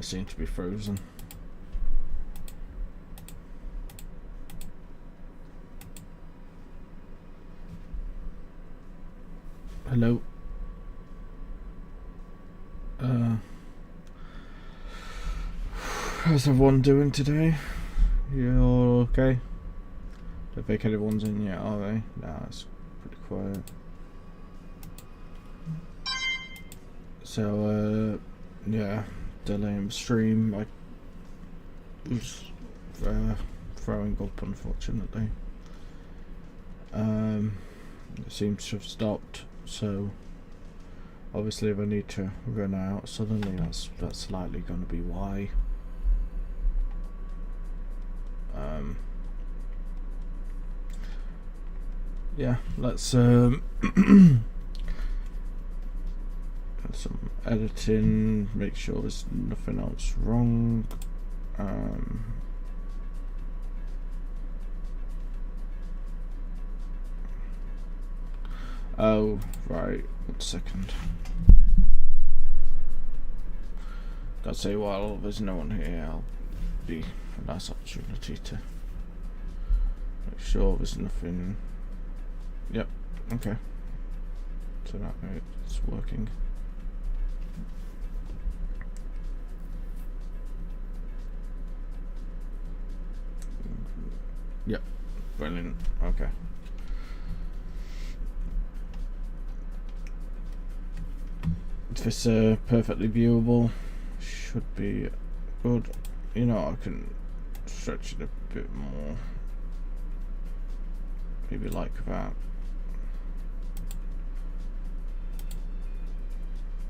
seem to be frozen. Hello. How's everyone doing today? You all okay? Don't think anyone's in yet, are they? Nah, it's pretty quiet. So, yeah, delaying stream. I was throwing up, unfortunately. It seems to have stopped, so obviously if I need to run out suddenly, that's likely going to be why. Yeah, let's do some editing, make sure there's nothing else wrong. Oh, right, 1 second. Gotta say, while there's no one here, I'll be a nice opportunity to make sure there's nothing. Yep, okay. So that it's working. Yep, brilliant, okay. If it's perfectly viewable, should be good. You know, I can stretch it a bit more. Maybe like that.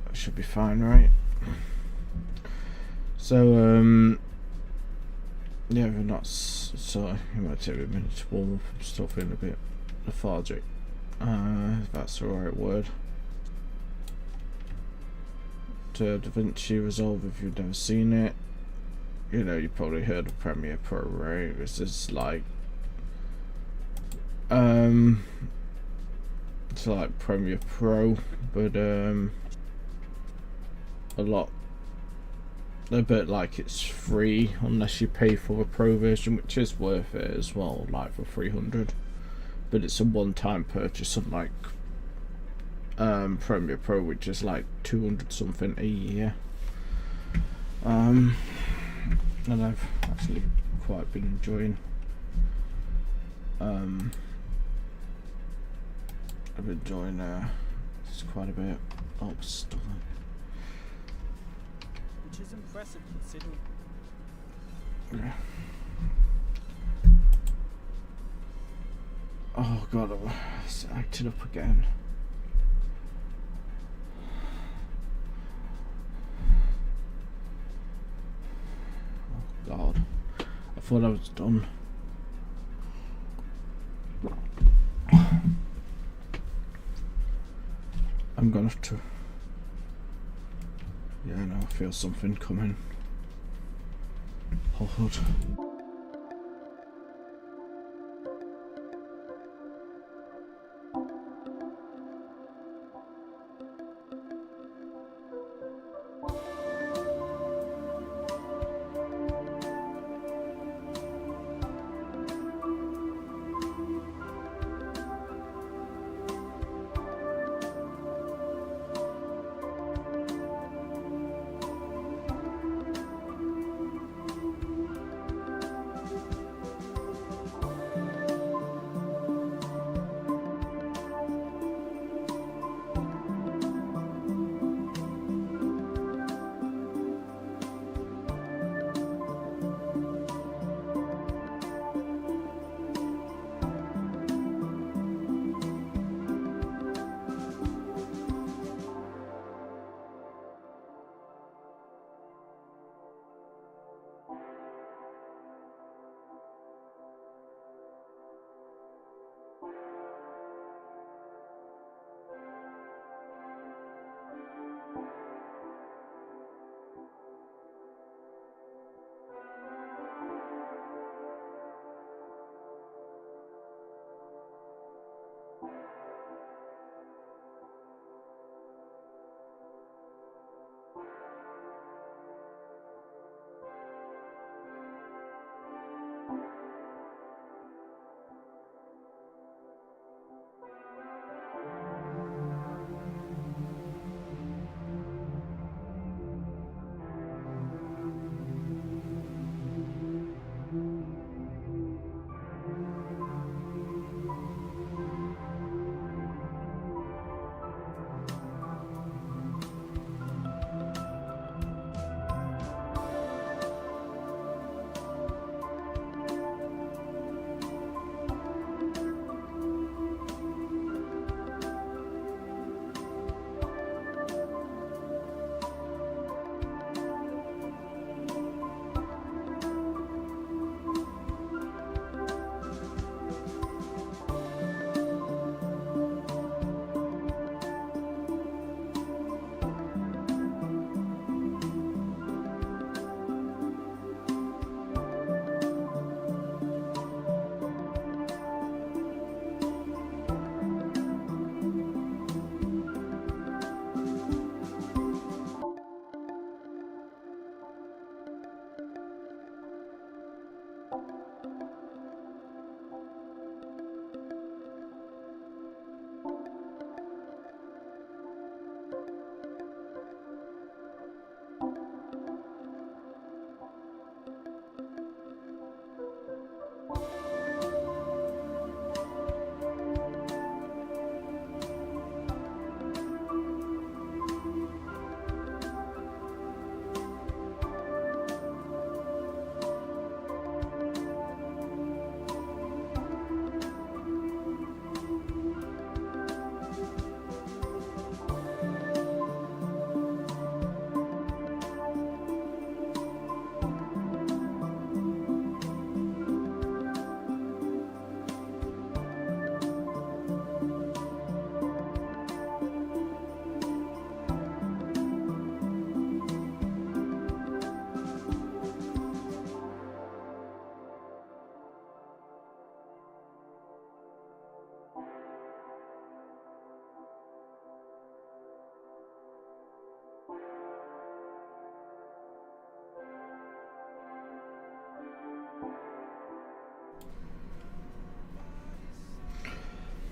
That should be fine, right? So, yeah, we're not. So it might take a minute to warm up. I'm still feeling a bit lethargic. If that's the right word. To DaVinci Resolve, if you've never seen it, you know, you probably heard of Premiere Pro, right? This is like it's like Premiere Pro, but a bit like it's free unless you pay for the Pro version, which is worth it as well, like for 300, but it's a one-time purchase, unlike Premiere Pro, which is like 200 something a year. And I've actually quite been enjoying this quite a bit. Oh, stop it. Which is impressive considering. Yeah. Oh god, it's acted up again. God, I thought I was done. I'm gonna have to. Yeah, I know. I feel something coming. Hold.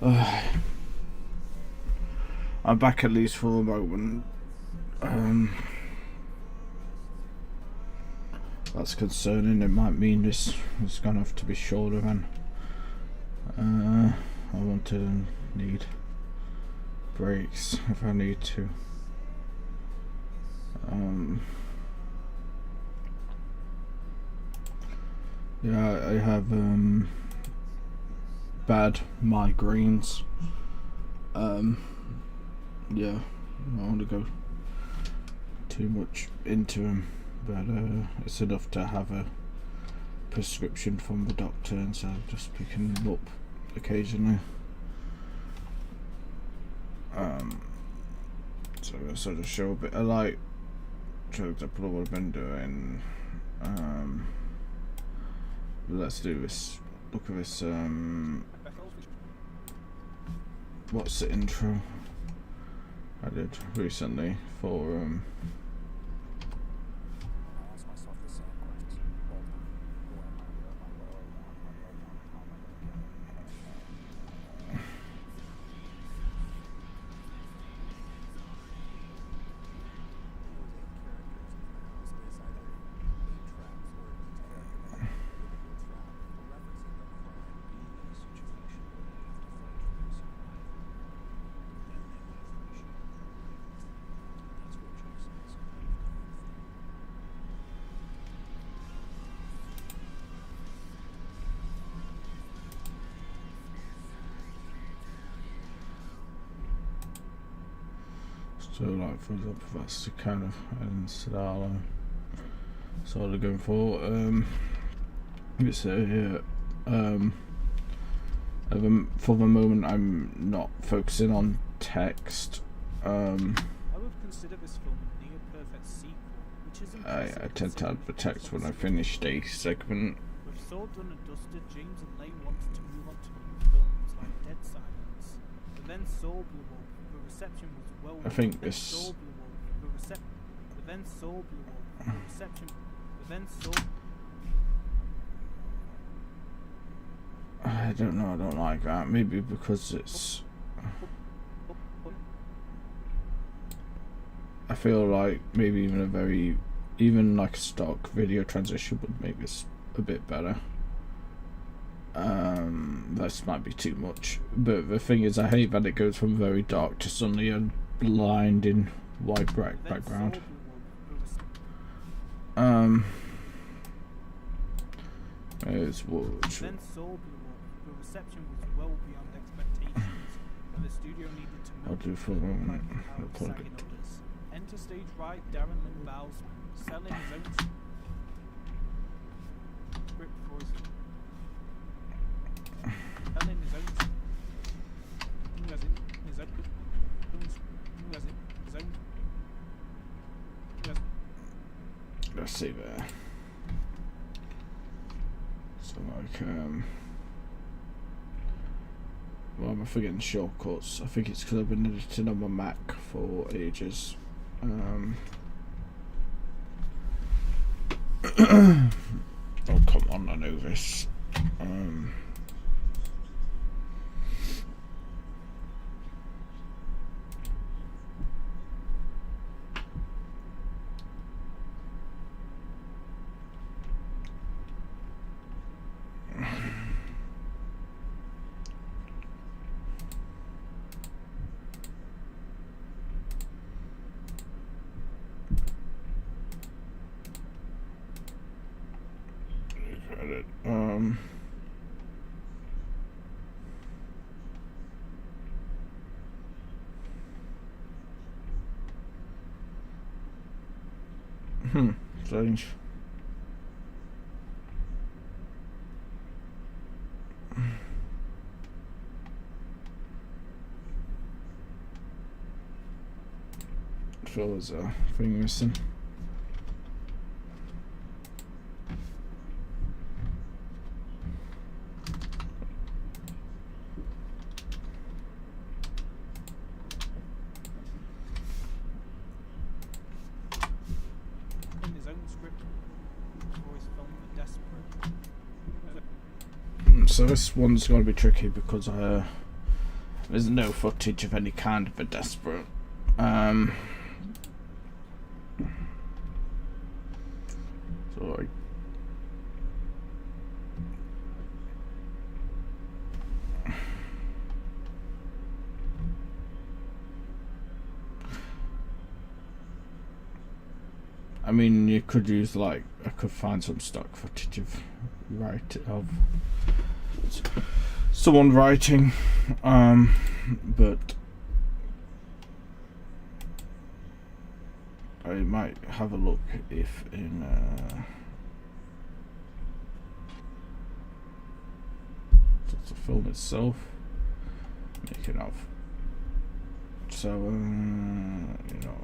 I'm back at least for the moment. That's concerning. It might mean this is gonna have to be shorter than I want to need breaks if I need to. Yeah, I have bad migraines. Yeah, I don't want to go too much into them, but it's enough to have a prescription from the doctor, and so I'm just picking them up occasionally. So I sort of show a bit of light. For example, what I've been doing. Let's do this. Look at this. What's the intro I did recently for so, like, for example, that's the kind of style I'm sort of going for. Let's say here, for the moment, I'm not focusing on text. I would consider this film a near perfect sequel, which is impressive. I tend to add the text when I finished a segment. With Saw done and dusted, James and Lane wanted to move on to new films like Dead Silence, but then Saw blew up. The reception was well. I think But then Saw blew up. The reception. But then Saw. I don't know. I don't like that. Maybe because it's. I feel like maybe even like a stock video transition would make this a bit better. This might be too much, but the thing is, I hate that it goes from very dark to suddenly a blinding white background. It's what. Then Saw blew up. The reception was well beyond expectations, and the studio needed to move. I'll do for a moment. I'll plug SAG it. and others. Enter stage right, Darren Lynn Bowles, selling his own script for his selling his own his own Let's see there. So like well, I'm forgetting shortcuts. I think it's because I've been editing on my Mac for ages. Oh come on, I know this. Edit. Strange. Feel there's a thing missing. So this one's going to be tricky because There's no footage of any kind of a desperate. So I mean, you could use, like, I could find some stock footage of someone writing, but I might have a look if in the film itself, making of. So you know,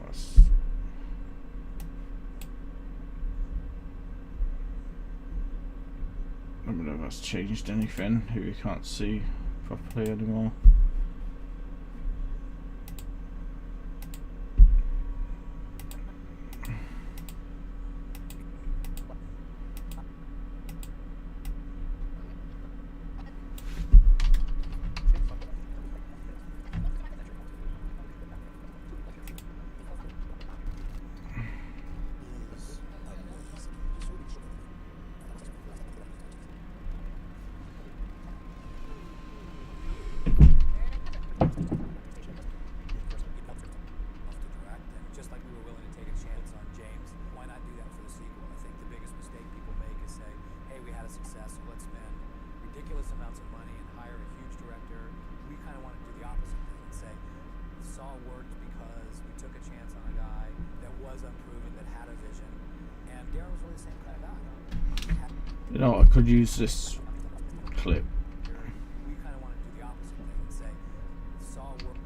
I don't know if that's changed anything. Who you can't see properly anymore. You know, I could use this clip. We kind of want to do the opposite thing and say, Saw worked.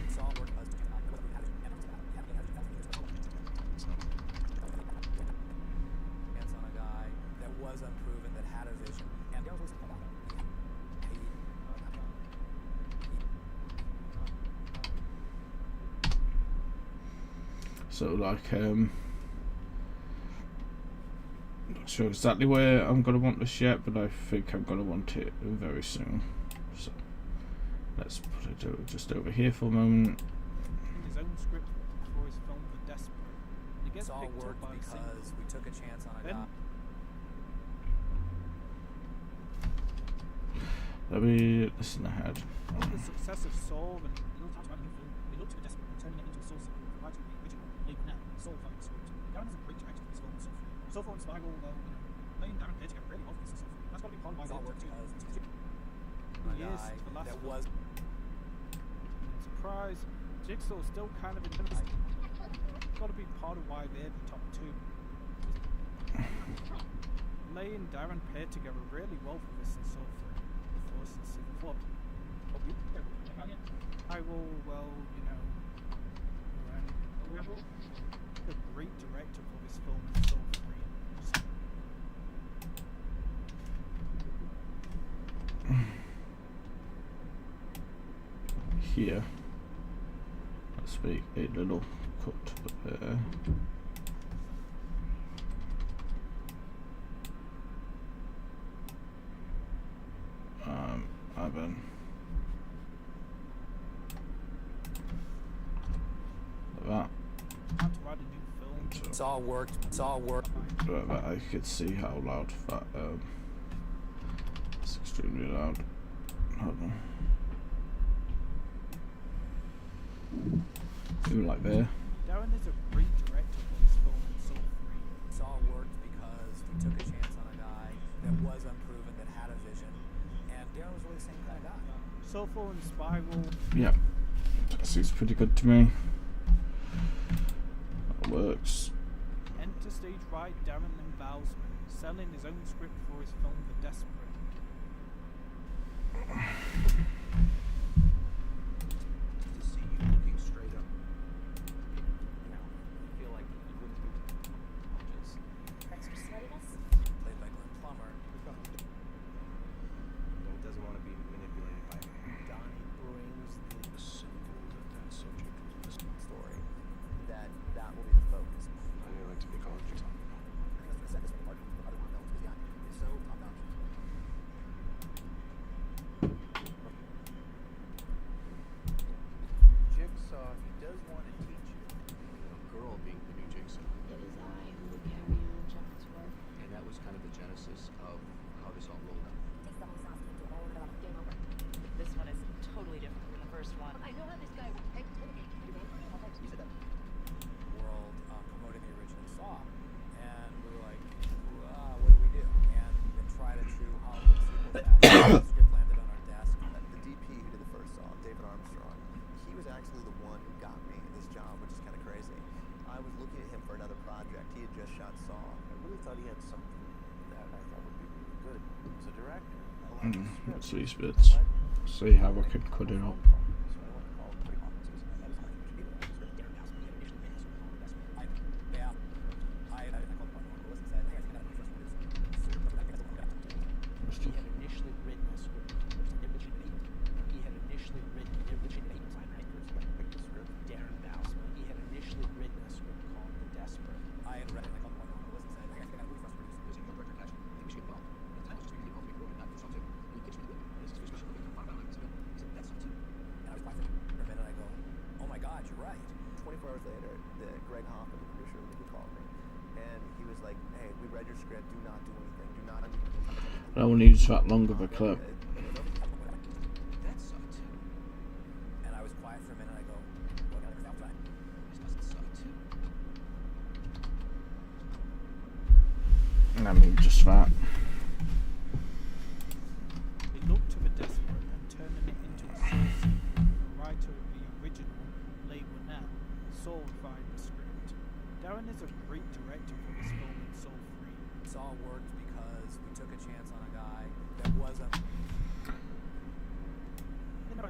Saw worked on a guy that was unproven, that had a vision, and there was So like, not sure exactly where I'm gonna want this yet, but I think I'm gonna want it very soon. So let's put it just over here for a moment. His own script for his film The Desperate. It gets Saw picked up worked by because we took a chance on a then guy. Let me listen ahead. the success of Saw and he looked at the film, he looked at The Desperate and turning it into a source sequel, writing the original, even now, Saw fucking script. Darren is a great director for this film and so forth. So far in Spiral, well, you know, May and Darren played together really well for this and so forth. That's got to be part of why Saw they worked worked because together. a Years guy to the last that film. was. Surprise, Jigsaw's still kind of in the got to be part of why they're the top two. May and Darren paired together really well for this and so forth. Before season 4. I will, well, you know, a great director for this film and so forth. Here, let's make a little cut there. Ivan. Like that. How to write a new film. Saw worked. Saw worked. Like that, I could see how loud that. It's extremely loud. Hold on. Even like there. Darren is a great director for this film and so forth. Saw worked because we took a chance on a guy that was unproven, that had a vision, and Darren was really the same kind of guy. So far in Spiral, Yeah, that seems pretty good to me. That works. enter stage right Darren Limbausman, selling his own script for his film The Desperate. To see you looking straight up. You know, I feel like you wouldn't be just Extra sweatiness? played by Glenn Plummer. No, it doesn't want to be manipulated by me. Donnie brings The cynical that subject was. the story. That will be the focus. I like to be called. just shot Saw. I really thought he had something that I thought would be really good as a director. I liked his script. What's these You know bits? what? See how I can cut it up. So I went and called Ray Hawkins, and that was my initial Darren House, he had initially written this called The Desperate. I called the partner on Coolest and said, hey, I think I got a movie for us to produce. He had initially written a script. He had initially written the script. Darren Bousman. He had initially written a script called The Desperate. I had read it, and I called the partner on Coolest and said, hey, I think I got a movie for us to produce. There's a young director attached. I think we should get involved. At the time, it was just really involved in that first song too. And he pitched me the movie. And this is we should make a fun about it. He said, that's something too. And I was quiet for a minute, and I go, oh my God, you're right. 24 hours later, Greg Hoffman, the producer, he called me, and he was like, "Hey, we read your script. Do not do anything. Do not do anything." I don't use that long of a clip. That sucked too. And I was quiet for a minute, and I go, well, I got to This doesn't suck too. I mean, just that. They looked to the desperate and turning it into a source. The writer of the original, label now, soulified the script. Darren is a great director for this film and Soul Free. Saw worked because we took a chance on a guy that wasn't. You know,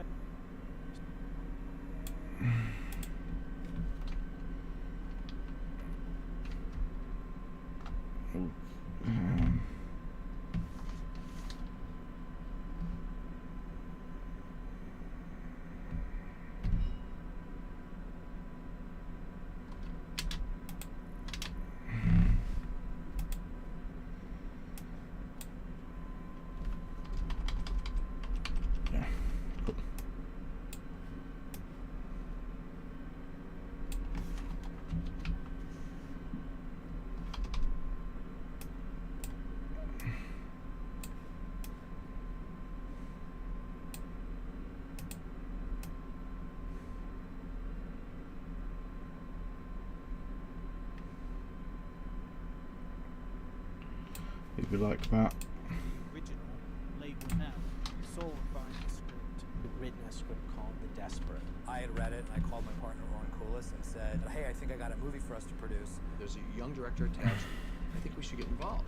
Yeah. Cool. If you like that. original, label now, soulified the script. Written a script called The Desperate. I had read it, and I called my partner on Coolest and said, hey, I think I got a movie for us to produce. There's a young director attached. I think we should get involved.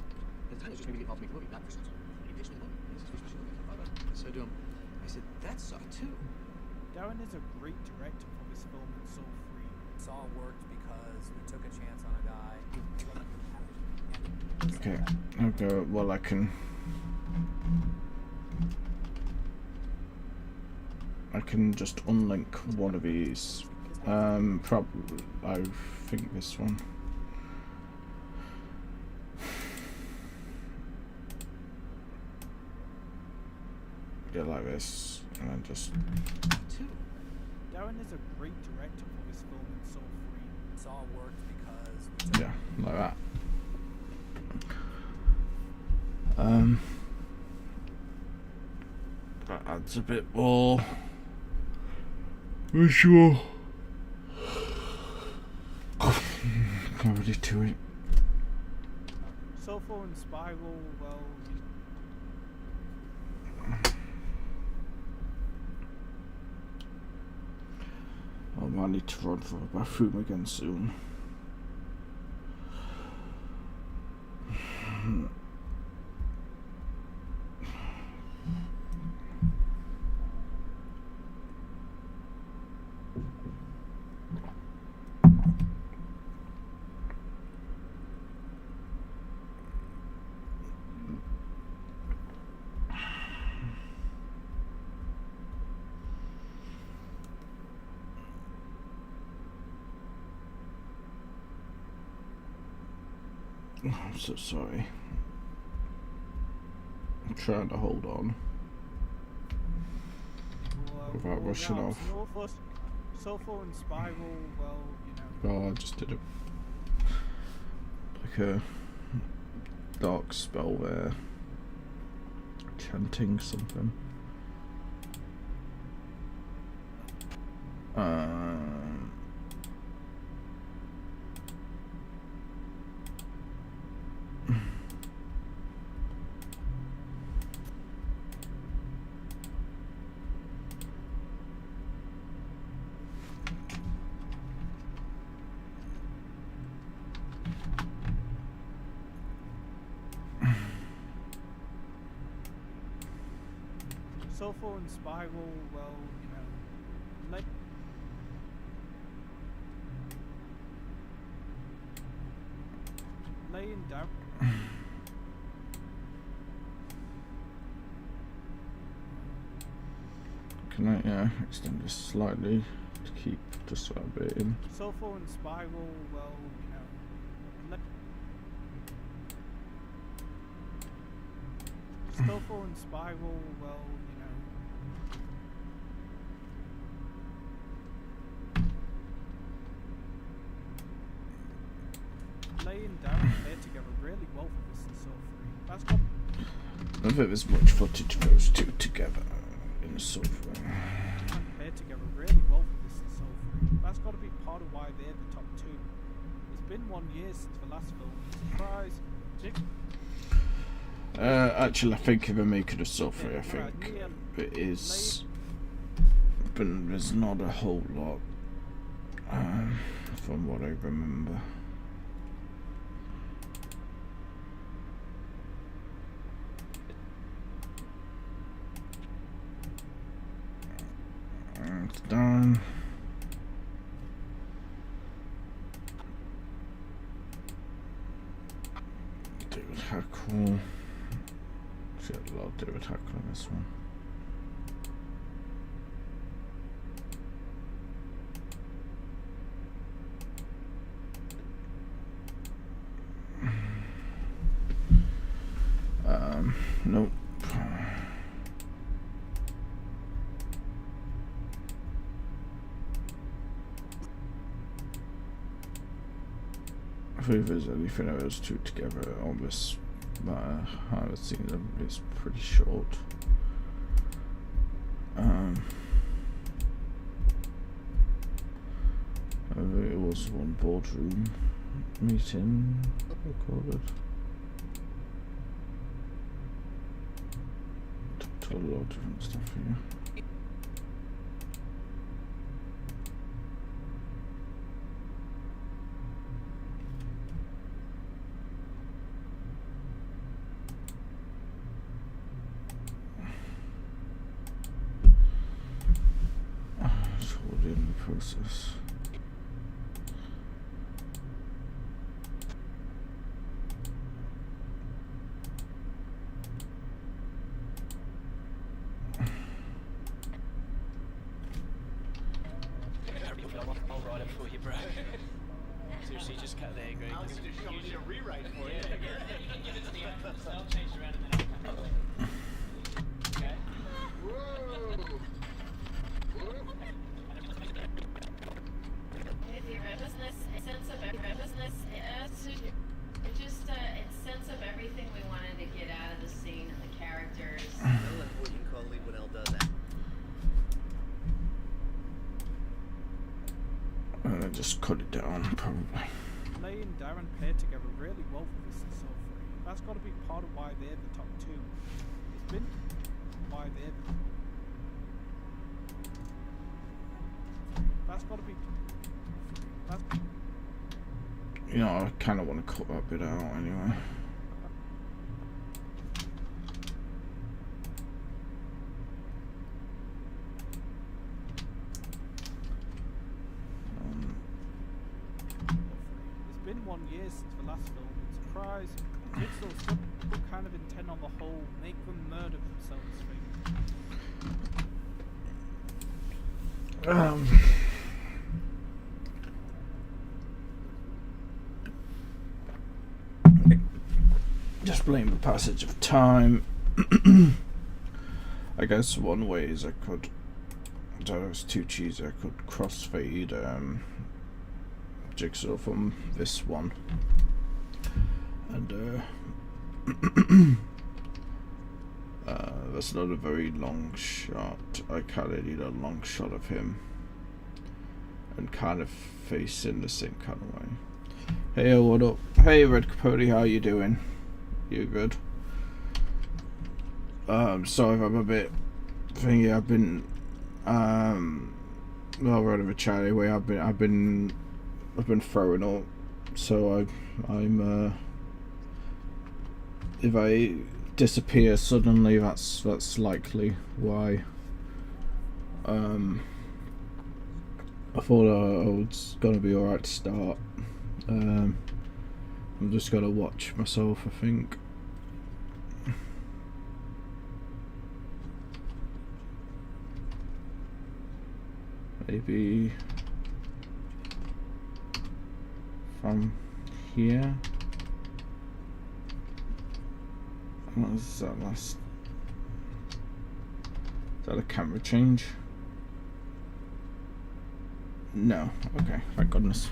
At the time, it was just maybe get involved to make a movie, not for songs. And he pitched me the movie. This is we should make a fun about it. I said to him, I said, that sucked too. Darren is a great director for this film and Soul Free. Saw worked because we took a chance on a guy. Okay. Okay. Well, I can just unlink one of these. Probably. I think this one. Yeah, like this, and then just. Too. Darren is a great director for this film and Soul Free. Saw worked because we took Yeah, like that. That adds a bit more visual clarity to it. Soulful and Spiral, well, I might need to run for the bathroom again soon. I'm so sorry. I'm trying to hold on without rushing off. Soulful and Spiral, well, you know. Oh, I just did like a dark spell there, chanting something. Sofa and spiral, well, you know, laying down. Can I extend this slightly to keep just a bit in? Sofa and spiral, well, you know, Sofa and spiral, well, you know. Laying down and there together really well for this and so free. That's got. I don't think there's much footage of those two together in the software. Pair together really well for this and so free. That's got to be part of why they're the top two. It's been 1 year since the last film. Surprise. Actually, I think if I make it a software, I think it is, but there's not a whole lot from what I remember. It's done. David Hackle. She had a lot of David Hackle on this one. Nope. I think if there's anything of those two together on this I've seen them, it's pretty short. It was one boardroom meeting recorded. Talked to a lot of different stuff here. In the process. I'll write it for you, bro. Seriously, just cut there, Greg. I'll just show me a rewrite for you. I'll change around and then I'll come back. Okay? Sense of everything we wanted to get out of the scene and the characters. I like what you call Lee when Elle does that. And I just cut it down, probably. Laying down and pair together really well for this and so free. That's got to be part of why they're the top two. It's been why they're the. That's got to be. That's. You know, I kind of want to cut that bit out anyway. It's been 1 year since the last film. Surprise. Jigsaw still kind of intent on the whole make them murder themselves thing. Just blame the passage of time. I guess one way is I could, I don't know, it's too cheesy, I could crossfade Jigsaw from this one. And that's not a very long shot. I kind of need a long shot of him and kind of facing the same kind of way. Hey, what up? Hey, Red Capote, how you doing? You good? Sorry if I'm a bit thingy. I've been well, rather chatty way. I've been throwing up, so I'm if I disappear suddenly. That's likely why. I thought I was gonna be alright to start. I'm just gonna watch myself, I think. Maybe from here. What was that last? Is that a camera change? No. Okay, thank goodness.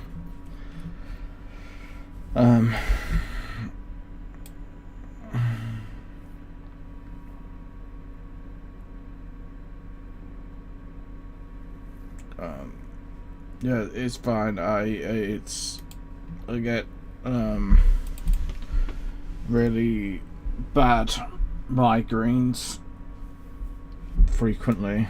Yeah, it's fine. I get really bad migraines frequently.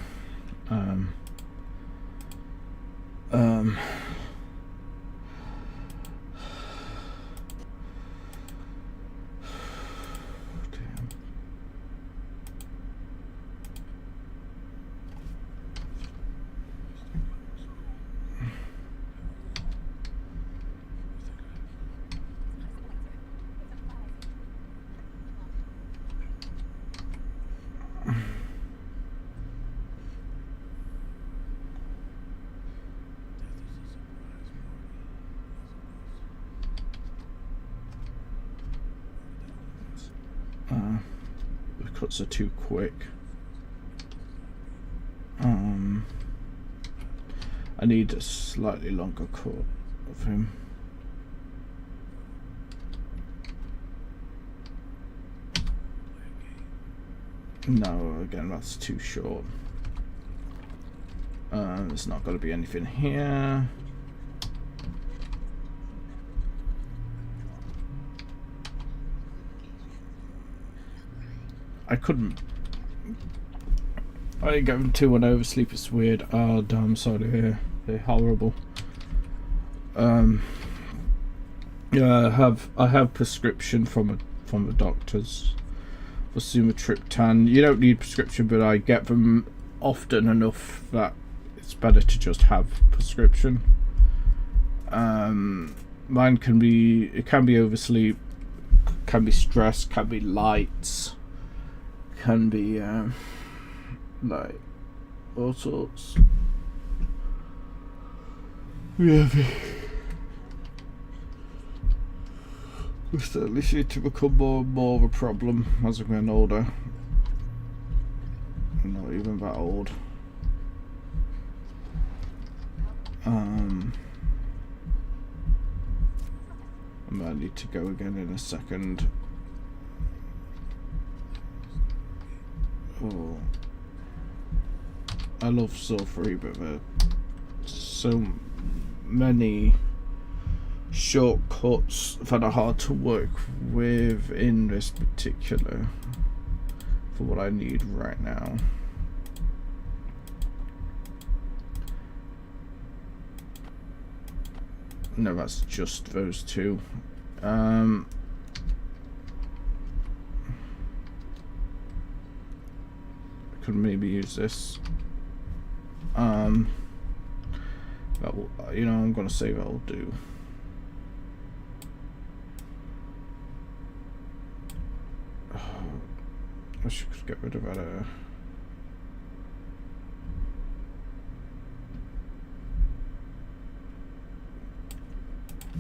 The cuts are too quick. I need a slightly longer cut of him. No, again, that's too short. There's not going to be anything here. I couldn't. I didn't get them 2-1 oversleep. It's weird. Oh damn! Sorry to hear. They're horrible. Yeah, I have prescription from the doctors for sumatriptan. You don't need prescription, but I get them often enough that it's better to just have prescription. Mine can be oversleep, can be stress, can be lights, can be like all sorts. Yeah, we certainly seem to become more and more of a problem as I'm getting older. I'm not even that old. I might need to go again in a second. Oh, I love Saw 3, but there are so many shortcuts that are hard to work with in this particular for what I need right now. No, that's just those two. I could maybe use this. That will, you know, I'm gonna say that'll do. I should get rid of that.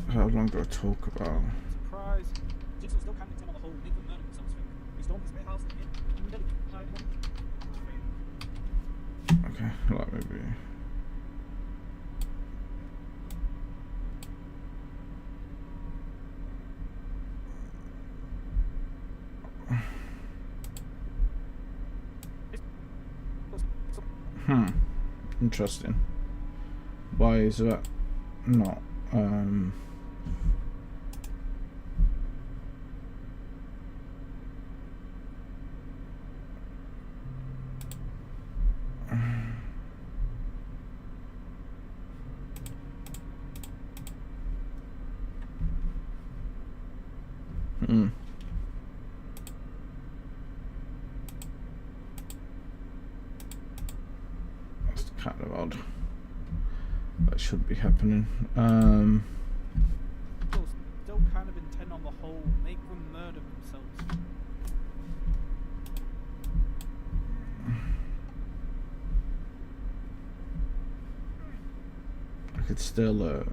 How long do I talk about? Surprise! Jigsaw still can't him on the whole Nathan murder himself thing. He stormed his warehouse and hid. Okay, like maybe. Interesting. Why is that not should be happening. Still kind of intent on the whole make them murder themselves. I could still I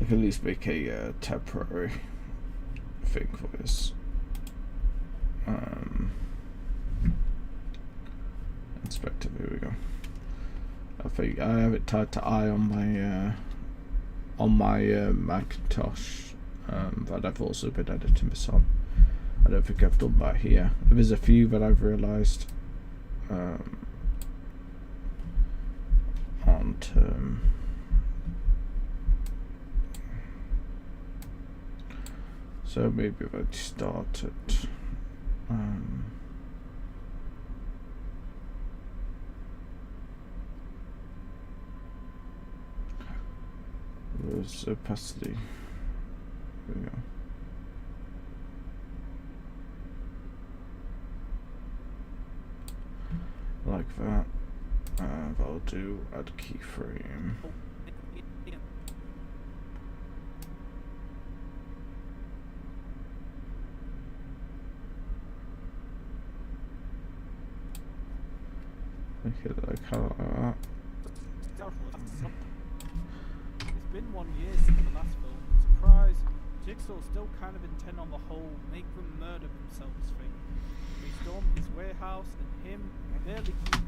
can at least make a temporary thing for this. Inspector, here we go. I think I have it tied to I on my Macintosh, but I've also been editing this on. I don't think I've done that here. There's a few that I've realised aren't. So maybe if I start it. Where's opacity? There we go. Like that. I'll do add keyframe. Okay, like how like that. It's been 1 year since the last film. Surprise! Jigsaw's still kind of intent on the whole make them murder themselves thing. They storm his warehouse and him barely keep.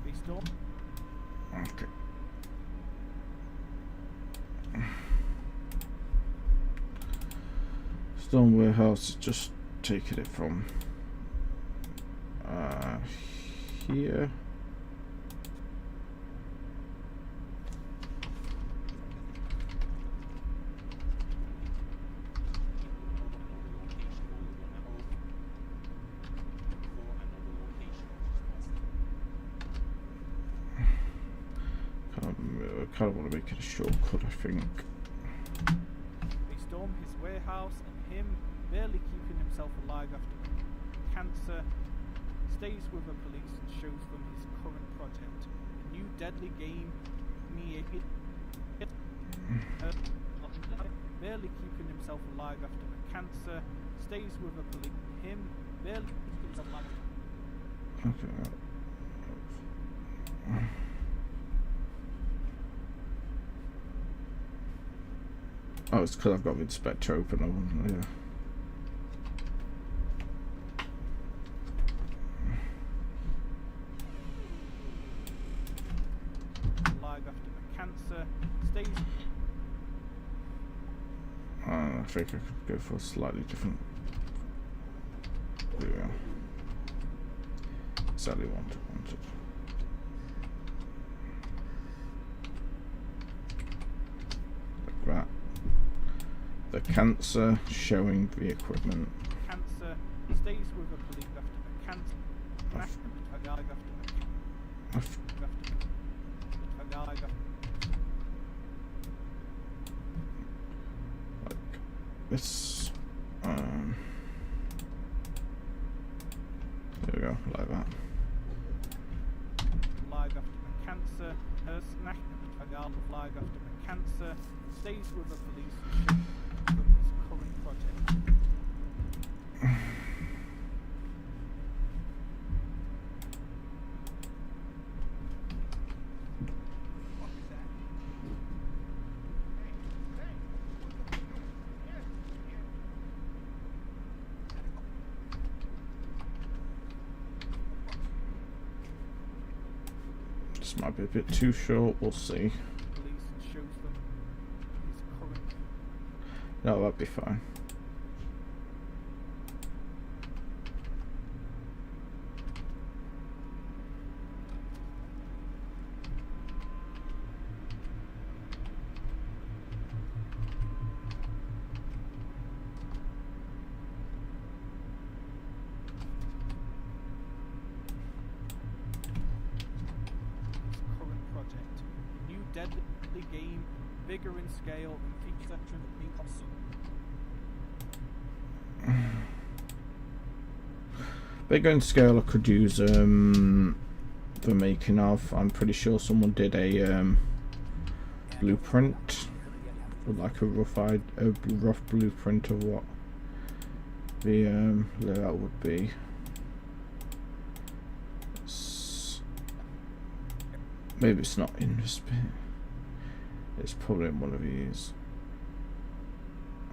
They storm. Okay. Stone warehouse is just taking it from here. I kind of want to make it a shortcut, I think. They storm his warehouse and him barely keeping himself alive after cancer. Stays with the police and shows them his current project, a new deadly game. Barely keeping himself alive after the cancer. Stays with the police. Him barely keeping himself alive. Okay. Oh, it's because I've got the inspector open. Yeah. I think I could go for a slightly different. There we go. Exactly wanted. Like that. The cancer showing the equipment. Cancer stays with the police after the cancer. This, there we go, like that. Live after the cancer, her snack live after the cancer, stays with the police from his current project. This might be a bit too short, we'll see. No, that'd be fine. Deadly game, bigger in scale and features extra that being Bigger in scale, I could use the making of. I'm pretty sure someone did a blueprint, or like a rough blueprint of what the layout would be. Maybe it's not in this bit. It's probably in one of these.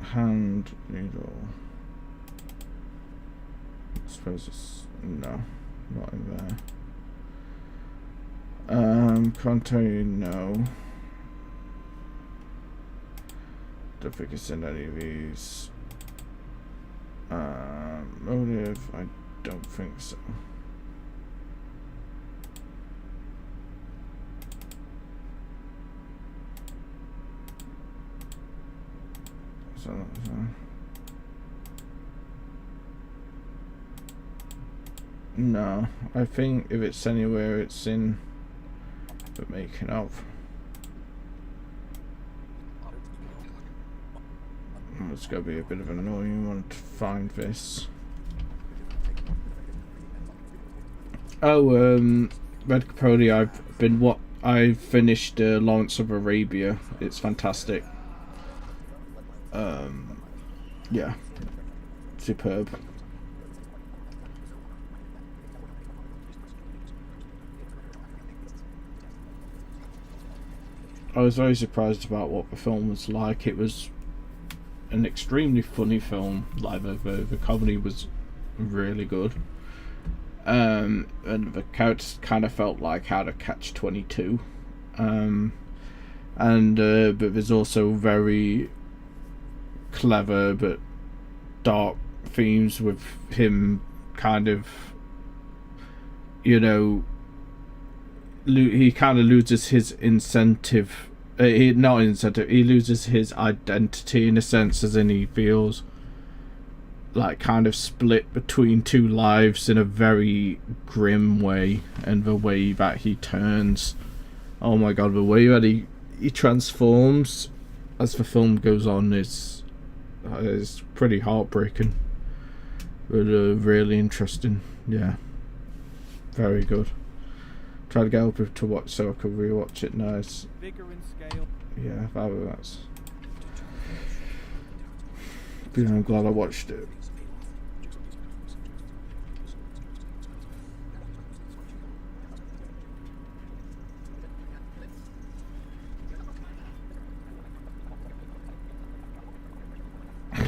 Hand needle. I suppose it's no, not in there. Can't tell you no. Don't think it's in any of these. Motive, I don't think so. No, I think if it's anywhere, it's in the making of. It's gonna be a bit of an annoying one to find this. Oh, Red Capote, I've finished Lawrence of Arabia. It's fantastic. Yeah, superb. I was very surprised about what the film was like. It was an extremely funny film. Like the comedy was really good, and the characters kind of felt like How to Catch 22, but there's also very clever but dark themes with him kind of, you know, he kind of loses his incentive. He loses his identity in a sense, as in he feels like kind of split between two lives in a very grim way, and the way that he turns, oh my god, the way that he transforms as the film goes on is pretty heartbreaking, but really interesting. Yeah, very good. Try to get up to watch so I could rewatch it now. It's, Bigger in scale. yeah, that's. But I'm glad I watched it.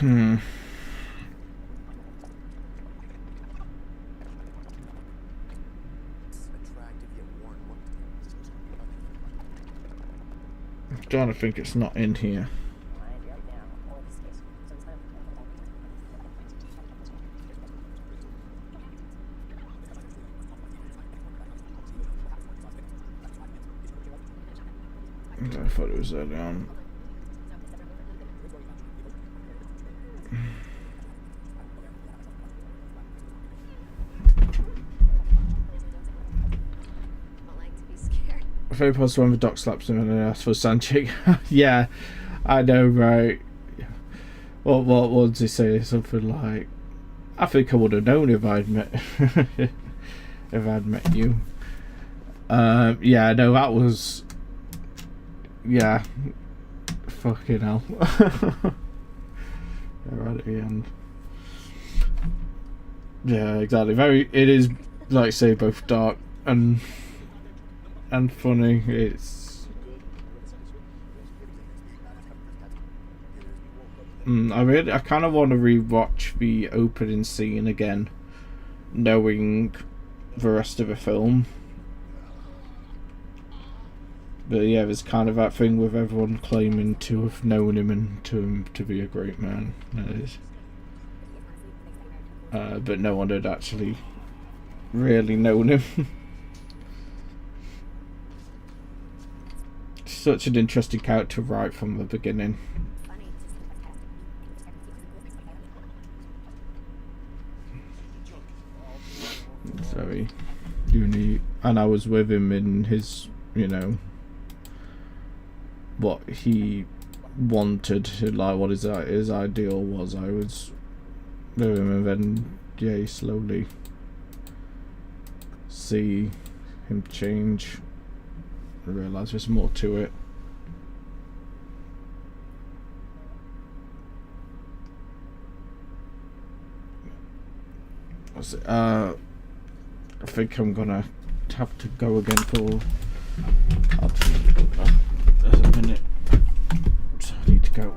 I'm trying to think it's not in here. I thought it was there down. Very positive when the doc slaps him and then asks for a sandshake. Yeah, I know, right? What does he say? Something like, "I think I would have known if I'd met you." Yeah, no, that was, yeah, fucking hell. Yeah, right at the end. Yeah, exactly. It is, like I say, both dark and funny. It's I kind of want to rewatch the opening scene again, knowing the rest of the film. But yeah, there's kind of that thing with everyone claiming to have known him and to be a great man. But no one had actually really known him. Such an interesting character right from the beginning. It's very unique, and I was with him in his, you know, what he wanted, like what his ideal was. I was with him, and then yeah, you slowly see him change. I realise there's more to it. I think I'm gonna have to go again for. There's a minute, so I need to go.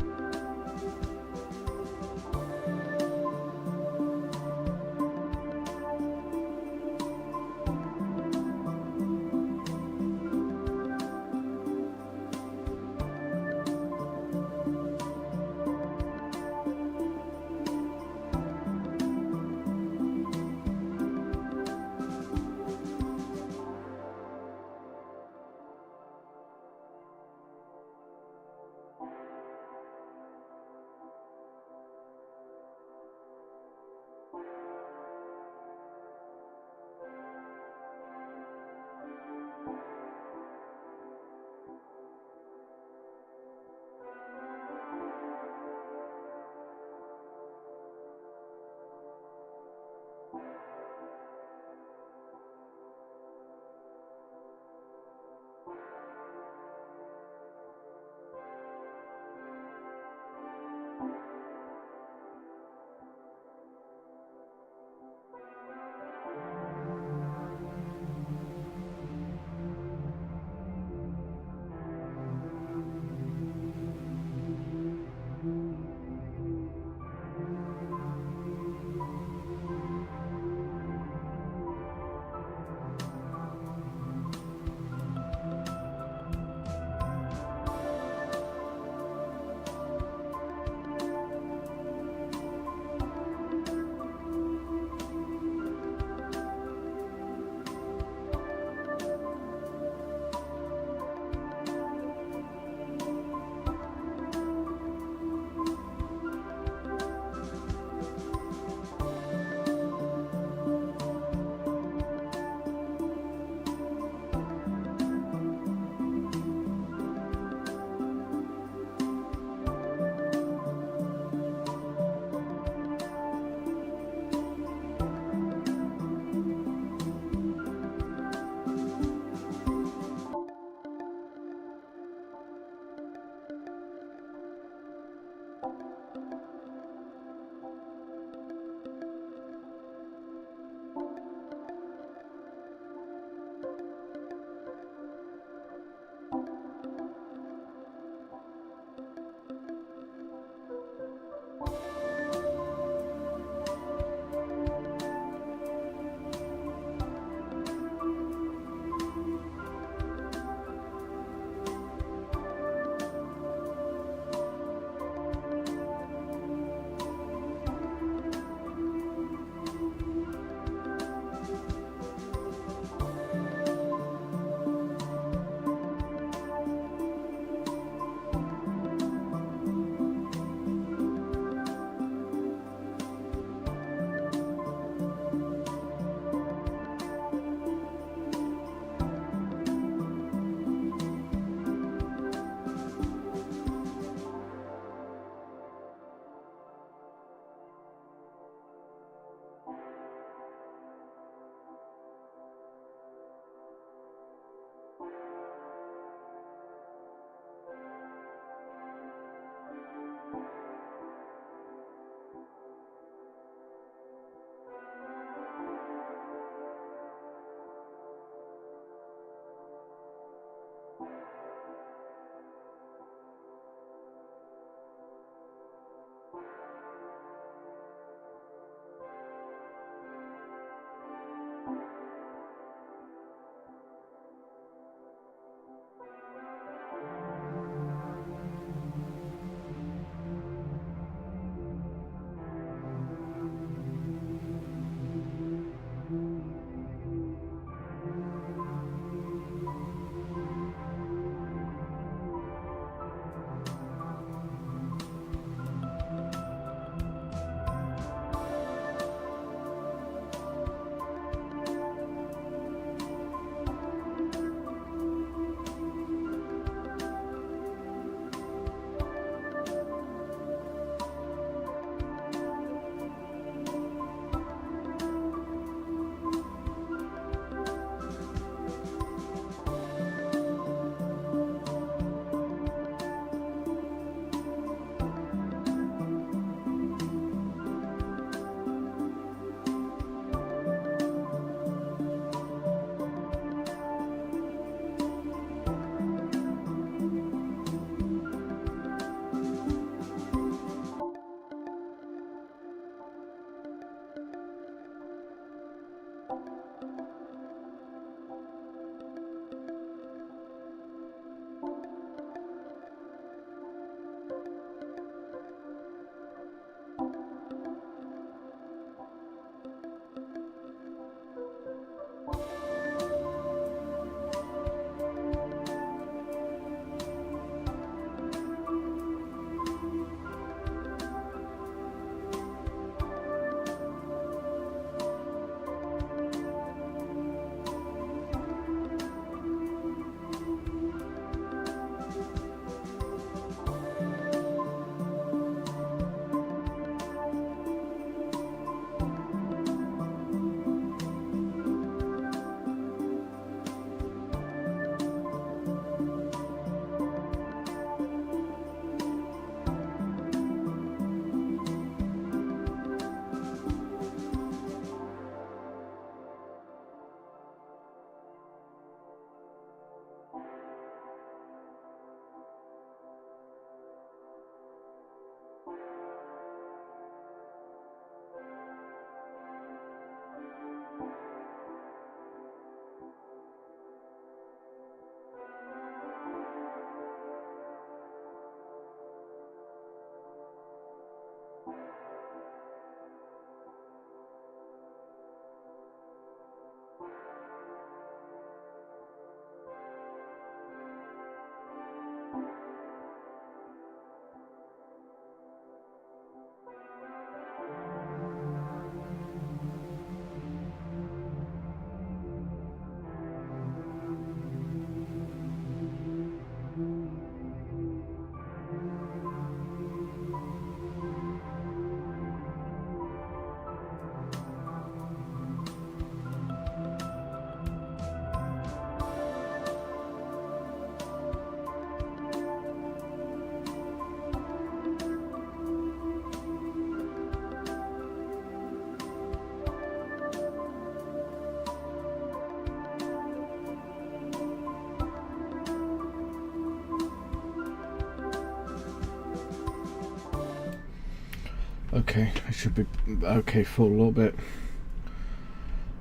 Okay, I should be okay for a little bit.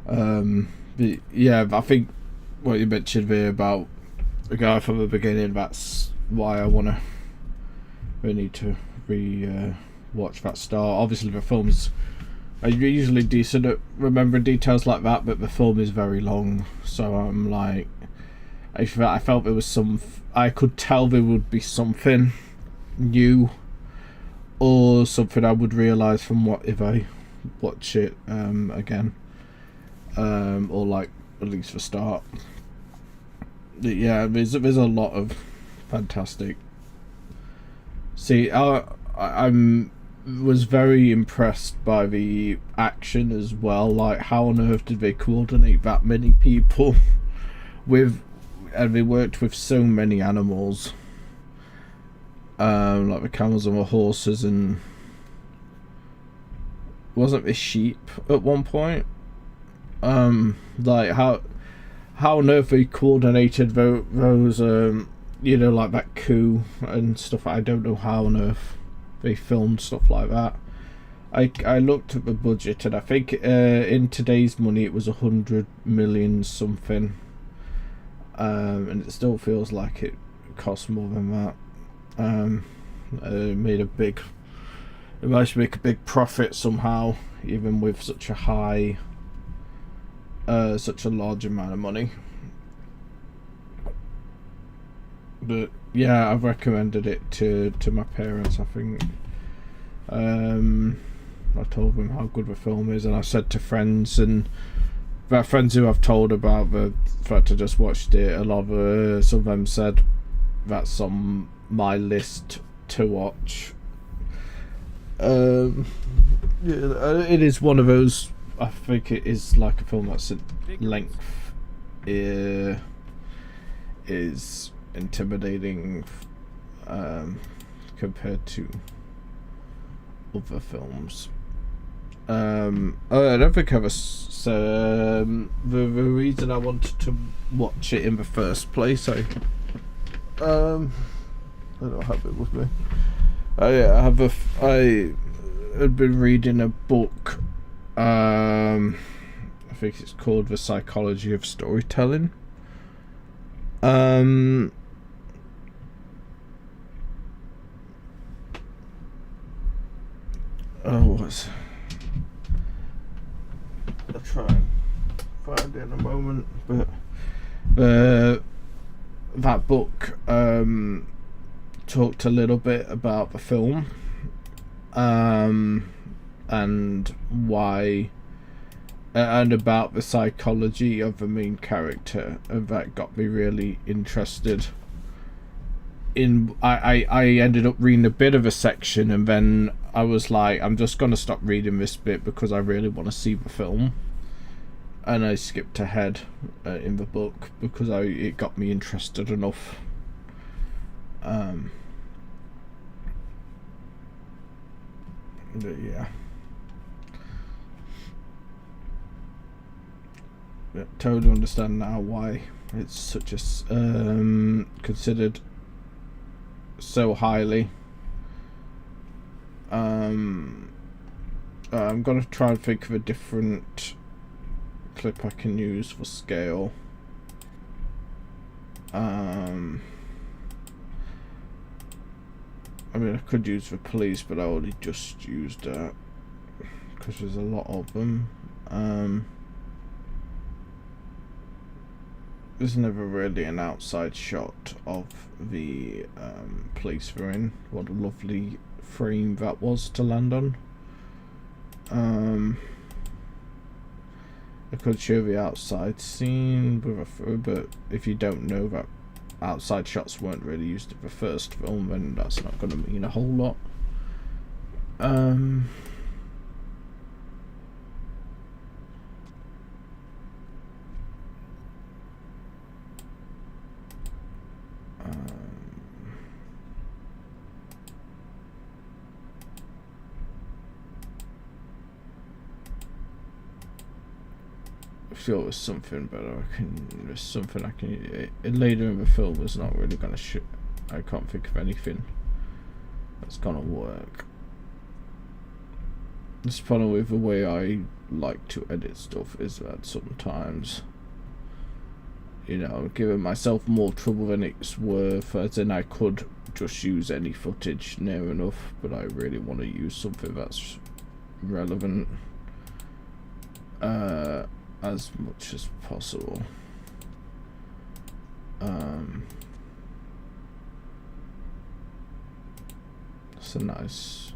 But yeah, I think what you mentioned there about the guy from the beginning, that's why I want to really to watch that start. Obviously the film's, I'm usually decent at remembering details like that, but the film is very long, so I'm like, I felt there was I could tell there would be something new or something I would realise from what if I watch it again, or like at least the start. But yeah, there's a lot of fantastic. See, I'm was very impressed by the action as well. Like, how on earth did they coordinate that many people with, and they worked with so many animals, like the camels and the horses, and wasn't the sheep at one point? Like how on earth they coordinated those you know, like that coup and stuff. I don't know how on earth they filmed stuff like that. I looked at the budget, and I think in today's money it was 100 million something, and it still feels like it cost more than that. It managed to make a big profit somehow, even with such a high, such a large amount of money. But yeah, I've recommended it to my parents. I think I told them how good the film is, and I said to friends, and my friends who I've told about the fact I just watched it, a lot of some of them said that's on my list to watch. Yeah, it is one of those. I think it is like a film that's in length is intimidating compared to other films. I don't think I ever the reason I wanted to watch it in the first place, I don't have it with me. I had been reading a book, I think it's called The Psychology of Storytelling. I'll try and find it in a moment, but that book talked a little bit about the film, and why, and about the psychology of the main character, and that got me really interested in. I ended up reading a bit of a section, and then I was like, I'm just gonna stop reading this bit because I really want to see the film, and I skipped ahead in the book because it got me interested enough. But yeah. Totally understand now why it's such a considered so highly. I'm gonna try and think of a different clip I can use for scale. I mean, I could use the police, but I already just used that because there's a lot of them. There's never really an outside shot of the police we're in. What a lovely frame that was to land on. I could show the outside scene but if you don't know that outside shots weren't really used in the first film, then that's not going to mean a whole lot. I feel there's something better. There's something I can later in the film is not really gonna I can't think of anything that's gonna work. This problem with the way I like to edit stuff is that sometimes, you know, I'm giving myself more trouble than it's worth, as in I could just use any footage near enough, but I really want to use something that's relevant as much as possible. It's a nice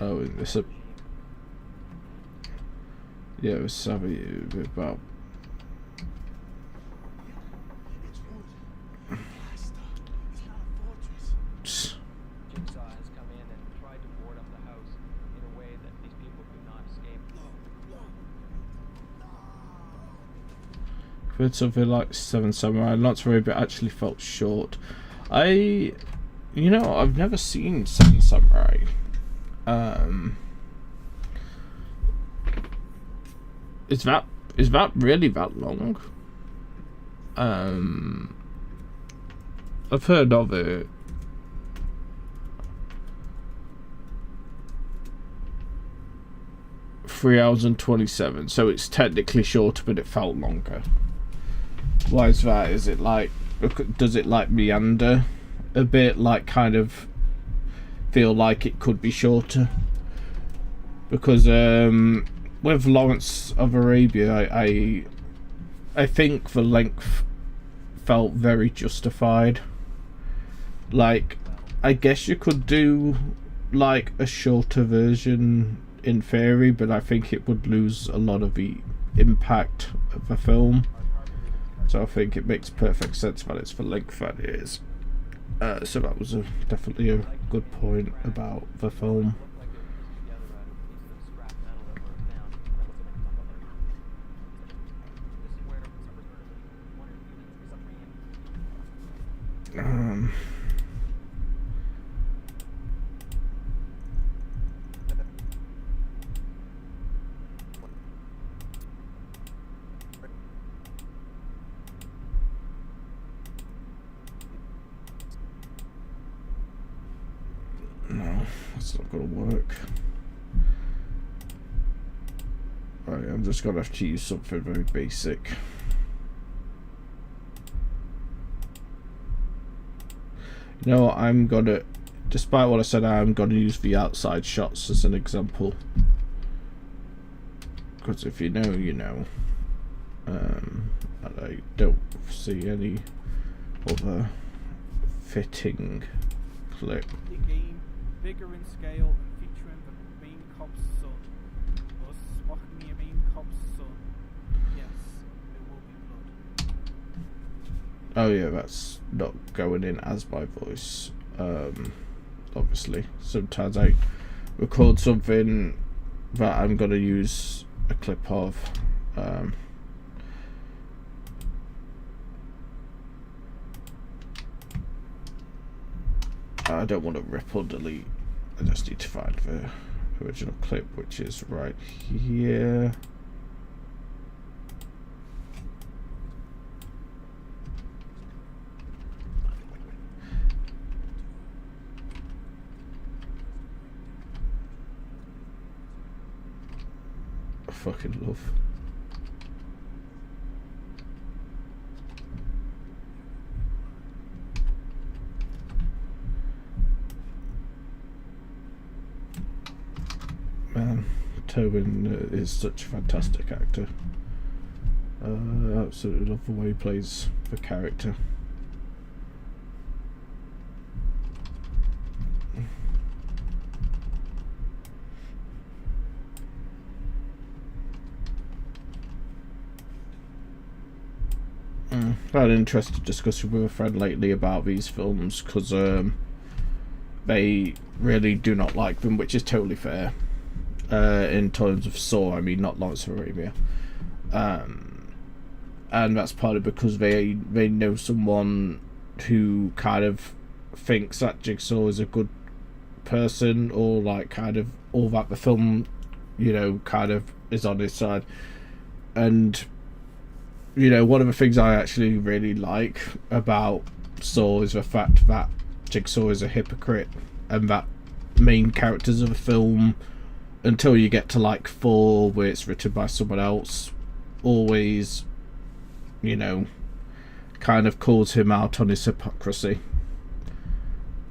oh, it's a yeah, it was savvy about Jigsaw has come in and tried to board up the house in a way that these people could not escape. for something like Seven Samurai. Not very, but actually felt short. You know, I've never seen Seven Samurai. Is that really that long? I've heard of it. Three hours and 27, so it's technically shorter, but it felt longer. Why is that? Is it like, does it like meander a bit, like kind of feel like it could be shorter? Because with Lawrence of Arabia, I think the length felt very justified. Like, I guess you could do like a shorter version in theory, but I think it would lose a lot of the impact of the film. So I think it makes perfect sense that it's the length that it is. So that was definitely a good point about the film. No, that's not gonna work. Right, I'm just gonna have to use something very basic. You know, I'm gonna, despite what I said, I'm gonna use the outside shots as an example. Because if you know, you know. And I don't see any other fitting clip. Game, bigger in scale and featuring the main cop's son. Us walking your main cop's son. Yes, there will be blood. Oh yeah, that's not going in as my voice. Obviously, sometimes I record something that I'm gonna use a clip of. I don't want to rip or delete. I just need to find the original clip, which is right here. I fucking love. Man, Tobin is such a fantastic actor. I absolutely love the way he plays the character. I had an interesting discussion with a friend lately about these films because they really do not like them, which is totally fair. In terms of Saw, I mean, not Lawrence of Arabia, and that's partly because they know someone who kind of thinks that Jigsaw is a good person, or like kind of, or that the film, you know, kind of is on his side. And you know, one of the things I actually really like about Saw is the fact that Jigsaw is a hypocrite, and that main characters of the film, until you get to like 4 where it's written by someone else, always, you know, kind of calls him out on his hypocrisy.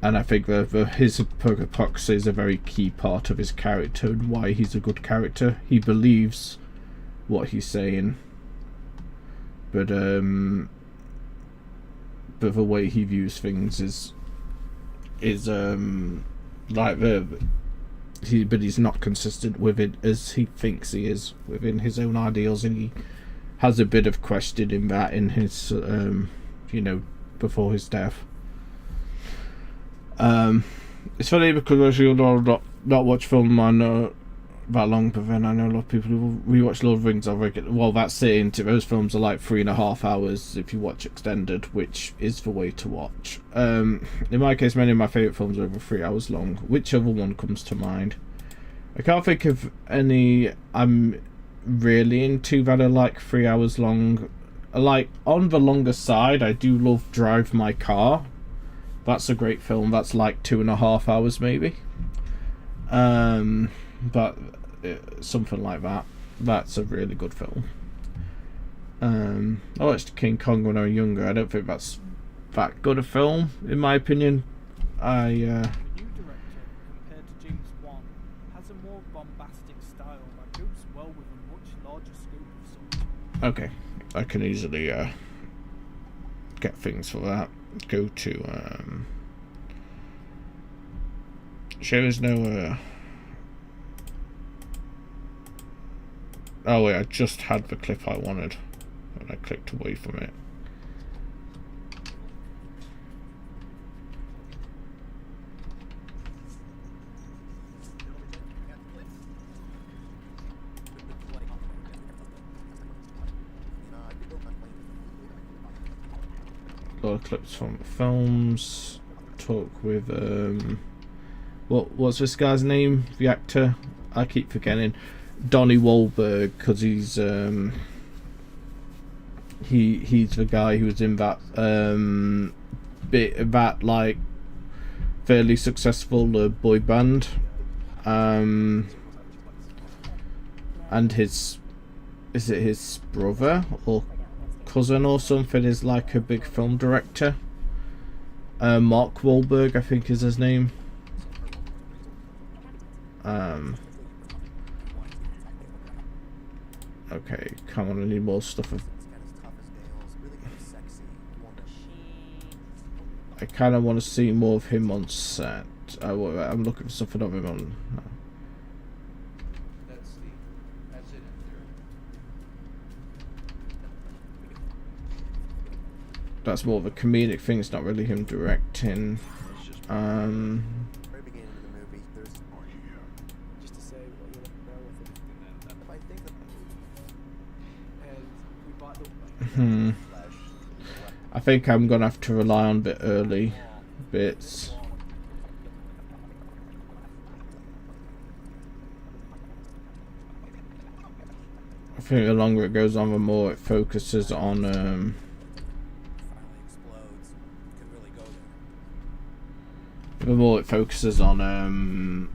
And I think that his hypocrisy is a very key part of his character and why he's a good character. He believes what he's saying, but the way he views things is like but he's not consistent with it as he thinks he is within his own ideals, and he has a bit of question in that in his you know, before his death. It's funny because you'll not watch film I know that long, but then I know a lot of people who rewatch Lord of the Rings are regular. Well, that's it. Those films are like 3.5 hours if you watch extended, which is the way to watch. In my case, many of my favourite films are over 3 hours long. Which other one comes to mind? I can't think of any I'm really into that are like 3 hours long. Like, on the longer side, I do love Drive My Car. That's a great film. That's like 2.5 hours maybe. But something like that. That's a really good film. I watched King Kong when I was younger. I don't think that's that good a film, in my opinion. The new director, compared to James Wan, has a more bombastic style that goes well with a much larger scope of subject. Okay, I can easily get things for that. Go to shows no oh wait, I just had the clip I wanted and I clicked away from it. A lot of clips from films. Talk with what's this guy's name? The actor? I keep forgetting. Donnie Wahlberg, because he's the guy who was in that that like fairly successful boy band, and is it his brother or cousin or something is like a big film director. Mark Wahlberg, I think is his name. Okay, come on, I need more stuff of... I kind of want to see more of him on set. I'm looking for something of him on... No. That's it. That's more of a comedic thing, it's not really him directing. Very beginning of the movie, there's Just to say what you know with it. if I think of And we bought the I think I'm gonna have to rely on a bit early bits. I think the longer it goes on, the more it focuses on finally explodes. Could really go there. the more it focuses on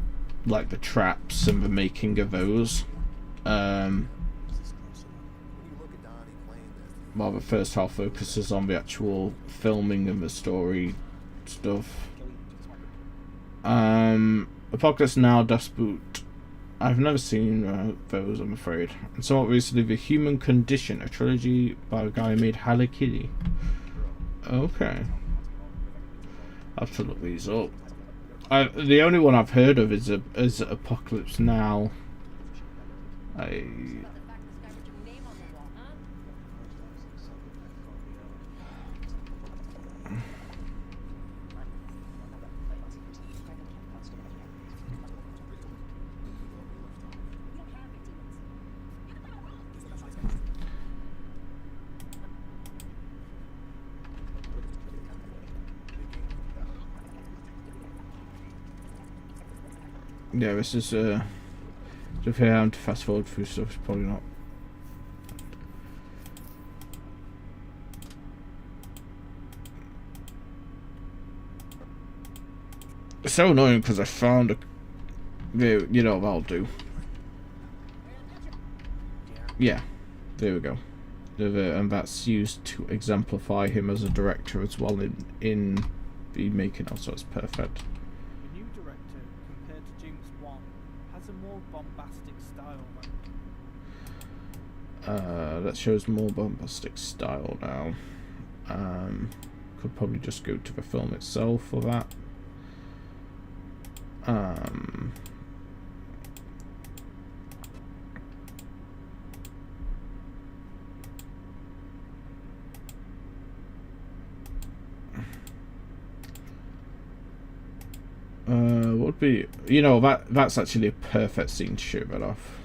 like the traps and the making of those. when you look at Donnie playing this, While the first half focuses on the actual filming and the story stuff. Apocalypse Now, Dust Boot. I've never seen those, I'm afraid. And somewhat recently, The Human Condition, a trilogy by a guy who made Hello Kitty. Okay. I have to look these up. The only one I've heard of is Apocalypse Now. Yeah, this is If I am to fast forward through stuff, it's probably not. It's so annoying because I found a, you know what I'll do. Yeah, there we go. And that's used to exemplify him as a director as well in the making of, so it's perfect. The new director, compared to James Wan, has a more bombastic style. That shows more bombastic style now. Could probably just go to the film itself for that. Would be, you know, that's actually a perfect scene to show that off.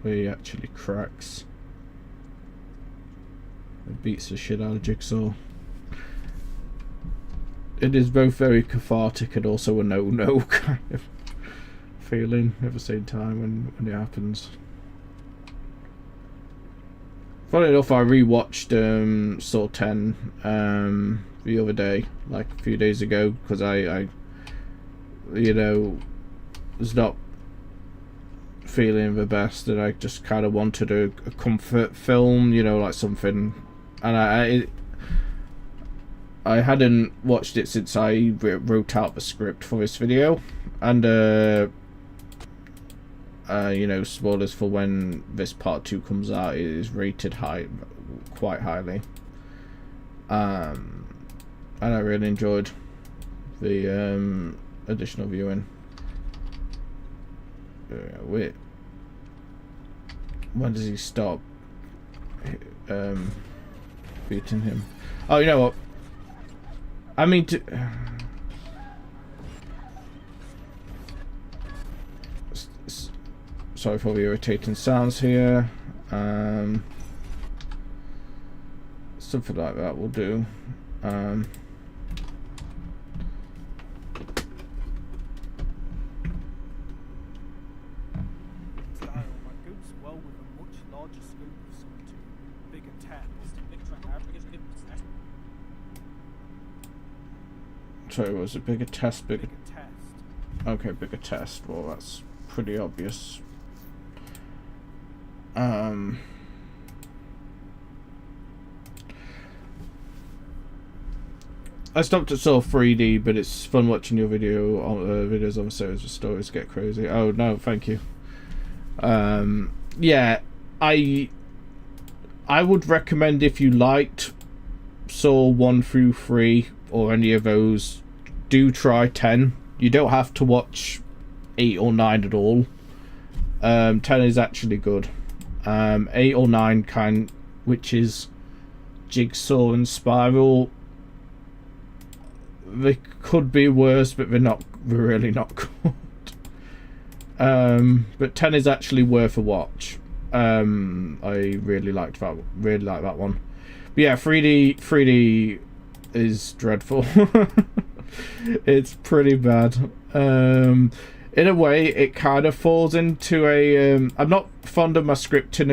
Where he actually cracks. It beats the shit out of Jigsaw. It is both very cathartic and also a no-no kind of feeling at the same time when it happens. Funny enough, I rewatched Saw 10 the other day, like a few days ago, because I you know, was not feeling the best, and I just kind of wanted a comfort film, you know, like something, and I hadn't watched it since I wrote out the script for this video, and you know, spoilers for when this part 2 comes out, it is rated quite highly, and I really enjoyed the additional viewing. Wait, when does he stop beating him? Oh, you know what? I mean, sorry for the irritating sounds here. Something like that will do. Sorry, was it bigger test? Bigger test. Okay, bigger test. Well, that's pretty obvious. I stopped at Saw 3D, but it's fun watching your videos on the series. The stories get crazy. Oh no, thank you. Yeah, I would recommend, if you liked Saw 1 through 3 or any of those, do try 10. You don't have to watch 8 or 9 at all. 10 is actually good. 8 or 9 which is Jigsaw and Spiral, they could be worse, but they're really not good. But 10 is actually worth a watch. I really liked that one. But yeah, 3D is dreadful. It's pretty bad. In a way, it kind of falls into a. I'm not fond of my scripting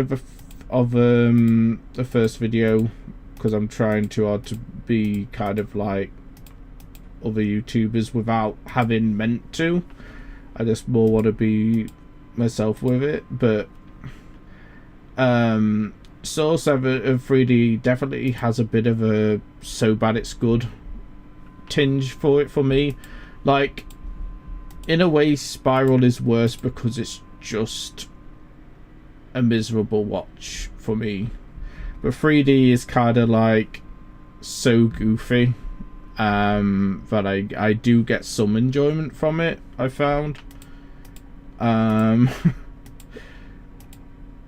of the first video, because I'm trying too hard to be kind of like other YouTubers without having meant to. I just more want to be myself with it. But Saw 7 of 3D definitely has a bit of a so bad it's good tinge for it for me. Like, in a way, Spiral is worse because it's just a miserable watch for me. But 3D is kind of like so goofy that I do get some enjoyment from it, I found.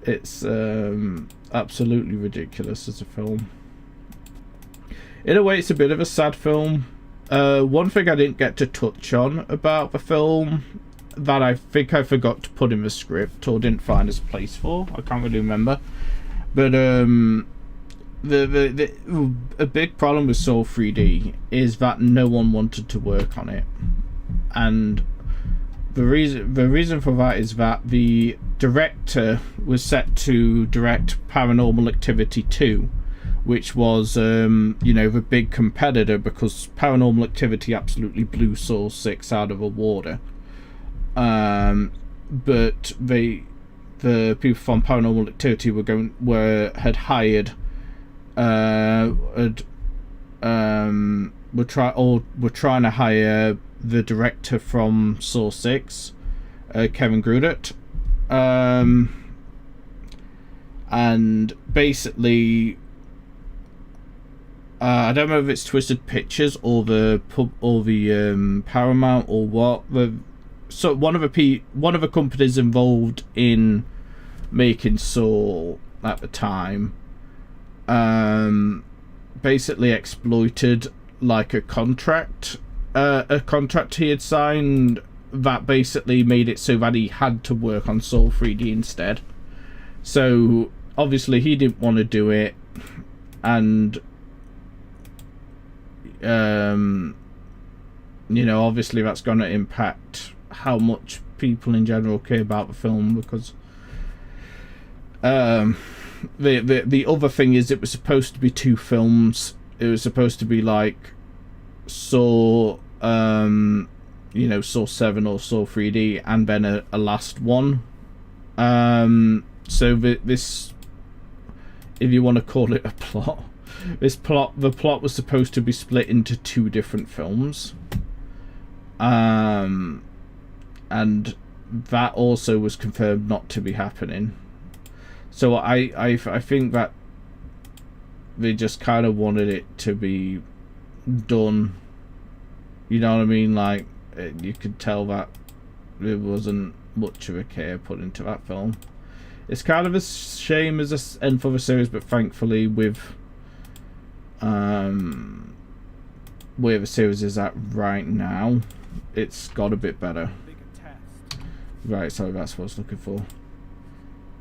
It's absolutely ridiculous as a film. In a way, it's a bit of a sad film. One thing I didn't get to touch on about the film that I think I forgot to put in the script or didn't find its place for. I can't really remember. But a big problem with Soul 3D is that no one wanted to work on it, and the reason for that is that the director was set to direct Paranormal Activity 2, which was you know, the big competitor, because Paranormal Activity absolutely blew Saw 6 out of the water. But the people from Paranormal Activity had hired were trying to hire the director from Saw 6, Kevin Grudert, and basically I don't know if it's Twisted Pictures or the Paramount or what. So one of the companies involved in making Saw at the time basically exploited like a contract he had signed that basically made it so that he had to work on Saw 3D instead. So obviously he didn't want to do it, and you know, obviously that's going to impact how much people in general care about the film, because the other thing is it was supposed to be 2 films. It was supposed to be like Saw, you know, Saw 7 or Saw 3D, and then a last one. So this, if you want to call it a plot, the plot was supposed to be split into 2 different films. And that also was confirmed not to be happening. So I think that they just kind of wanted it to be done. You know what I mean? Like, you could tell that there wasn't much of a care put into that film. It's kind of a shame as an end for the series, but thankfully with where the series is at right now, it's got a bit better. Right, sorry, that's what I was looking for.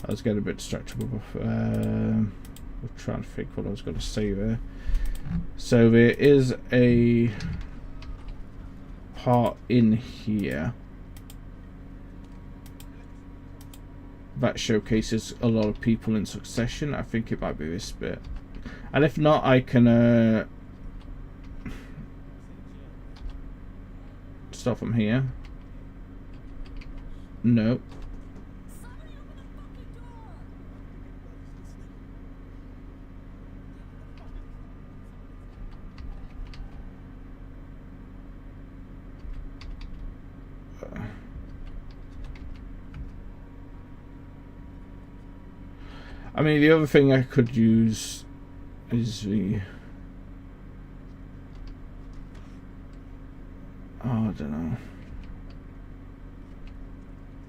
I was getting a bit distracted with I'm trying to think what I was going to say there. So there is a part in here that showcases a lot of people in succession. I think it might be this bit, and if not, I can start from here. No. I mean, the other thing I could use is the... oh, I don't know.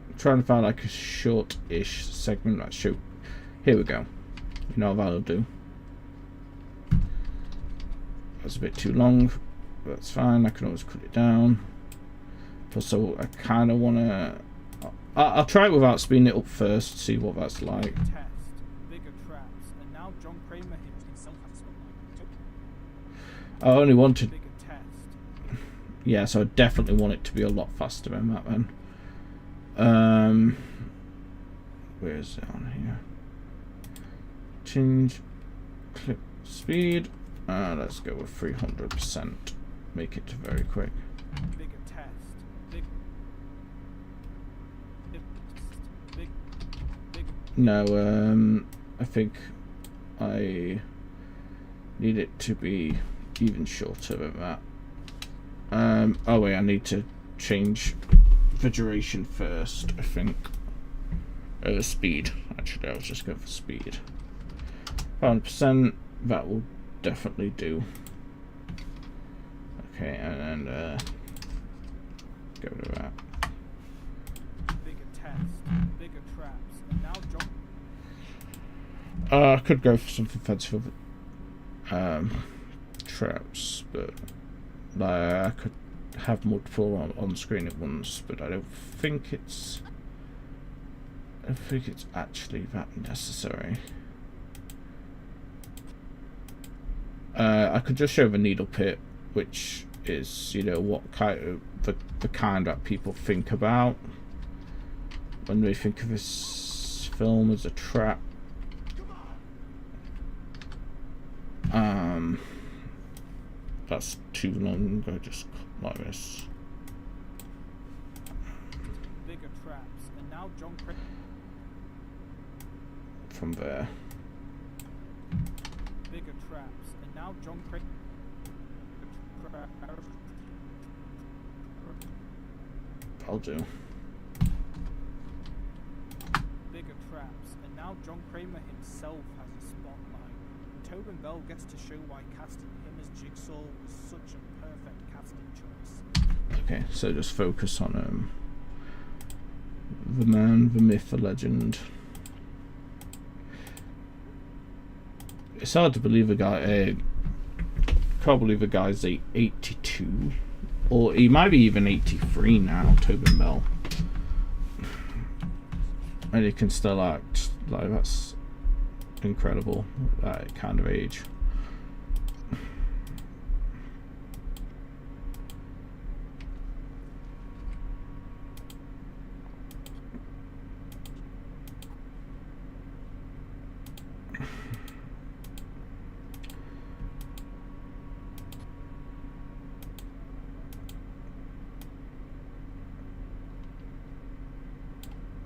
I'm trying to find like a short-ish segment that show. Here we go. You know what that'll do. That's a bit too long. That's fine. I can always cut it down. So I kind of want to... I'll try it without speeding it up first. See what that's like. I only wanted... yeah, so I definitely want it to be a lot faster than that then. Where is it on here? Change clip speed. Let's go with 300%. Make it very quick. No, I think I need it to be even shorter than that. Oh wait, I need to change the duration first, I think. Speed. Actually, I was just going for speed. 100%, that will definitely do. Okay, and then go to that. Bigger test, bigger traps, and now jump. I could go for something fancy for traps, but I could have multiple on screen at once, but I don't think it's actually that necessary. I could just show the needle pit, which is, you know, what kind of the kind that people think about when they think of this film as a trap. That's too long. Go just like this. Bigger traps, and now John Craig. From there. Bigger traps, and now John Craig. I'll do. Bigger traps, and now John Kramer himself has a spotlight. And Tobin Bell gets to show why casting him as Jigsaw was such a perfect casting choice. Okay, so just focus on the man, the myth, the legend. It's hard to believe a guy. Can't believe a guy's 82, or he might be even 83 now. Tobin Bell, and he can still act like that's incredible. That kind of age.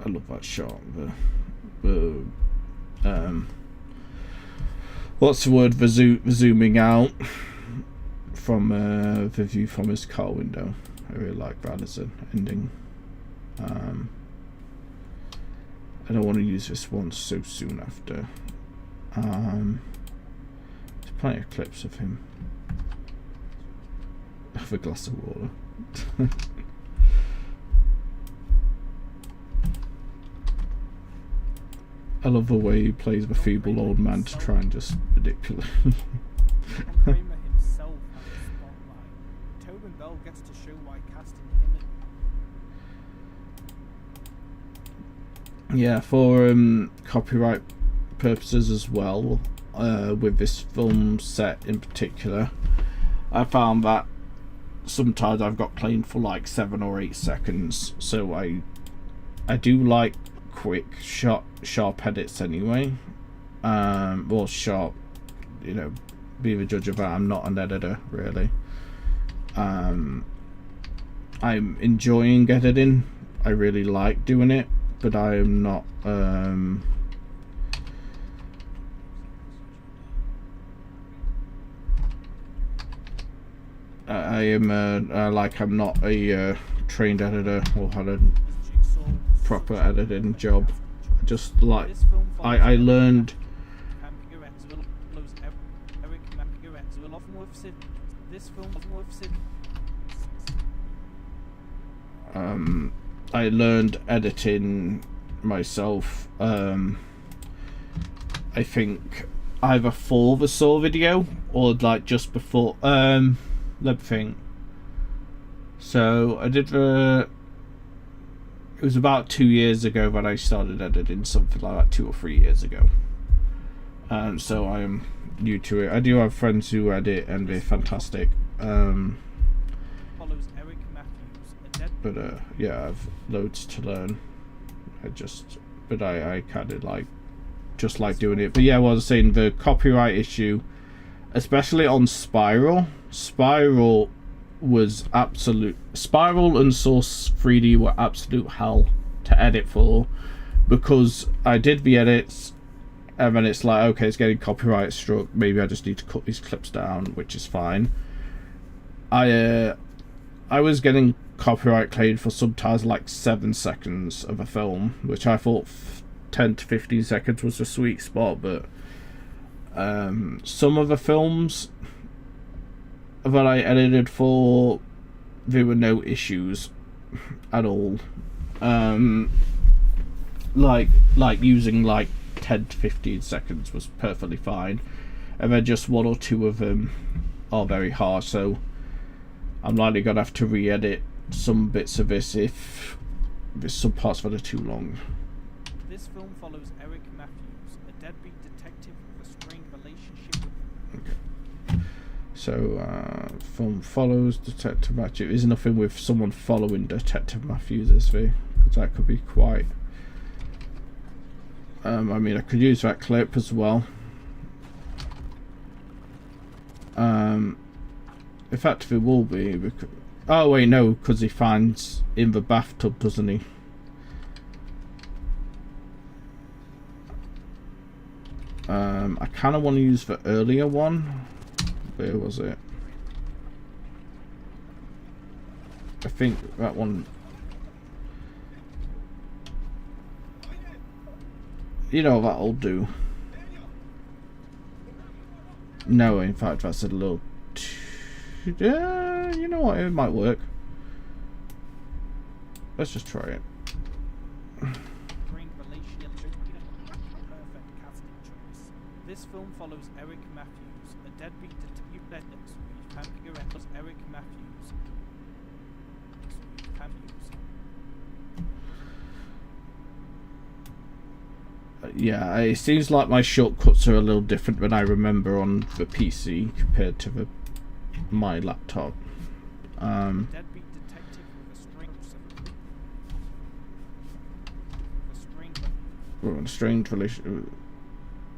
I love that shot. What's the word? The zooming out from the view from his car window. I really like that as an ending. I don't want to use this one so soon after. There's plenty of clips of him. Have a glass of water. I love the way he plays the feeble old man to try and just manipulate. Kramer himself has a spotlight. Tobin Bell gets to show why casting him. Yeah, for copyright purposes as well, with this film set in particular, I found that sometimes I've got claimed for like 7 or 8 seconds, so I do like quick sharp edits anyway. Well, sharp, you know, be the judge of that. I'm not an editor really. I'm enjoying editing. I really like doing it, but I am not I'm not a trained editor or had a proper editing job. Just like I learned I learned editing myself, I think either for the Saw video or like just before. Let me think. So I did it was about 2 years ago that I started editing, something like that, 2 or 3 years ago. So I am new to it. I do have friends who edit and they're fantastic. But yeah, I've loads to learn. I kind of like doing it. But yeah, what I was saying, the copyright issue, especially on Spiral was absolute. Spiral and Source 3D were absolute hell to edit for, because I did the edits and then it's like, okay, it's getting copyright struck, maybe I just need to cut these clips down, which is fine. I was getting copyright claimed for sometimes like 7 seconds of a film, which I thought 10 to 15 seconds was a sweet spot, but some of the films that I edited for, there were no issues at all. Like using like 10 to 15 seconds was perfectly fine, and then just 1 or 2 of them are very harsh. So I'm likely gonna have to re-edit some bits of this if some parts that are too long. This film follows Eric Matthews, a deadbeat detective with a strained relationship with... Okay. So, film follows Detective Matthews. There's nothing with someone following Detective Matthews, is there? Because that could be quite... I mean, I could use that clip as well. In fact, it will be because... Oh wait, no, because he finds in the bathtub, doesn't he? I kind of want to use the earlier one. Where was it? I think that one... You know, that'll do. No, in fact, that's a little... Yeah, you know what? It might work. Let's just try it. This film follows Eric Matthews, a deadbeat detective. Eric Matthews. Yeah, it seems like my shortcuts are a little different than I remember on the PC compared to my laptop. Deadbeat detective with a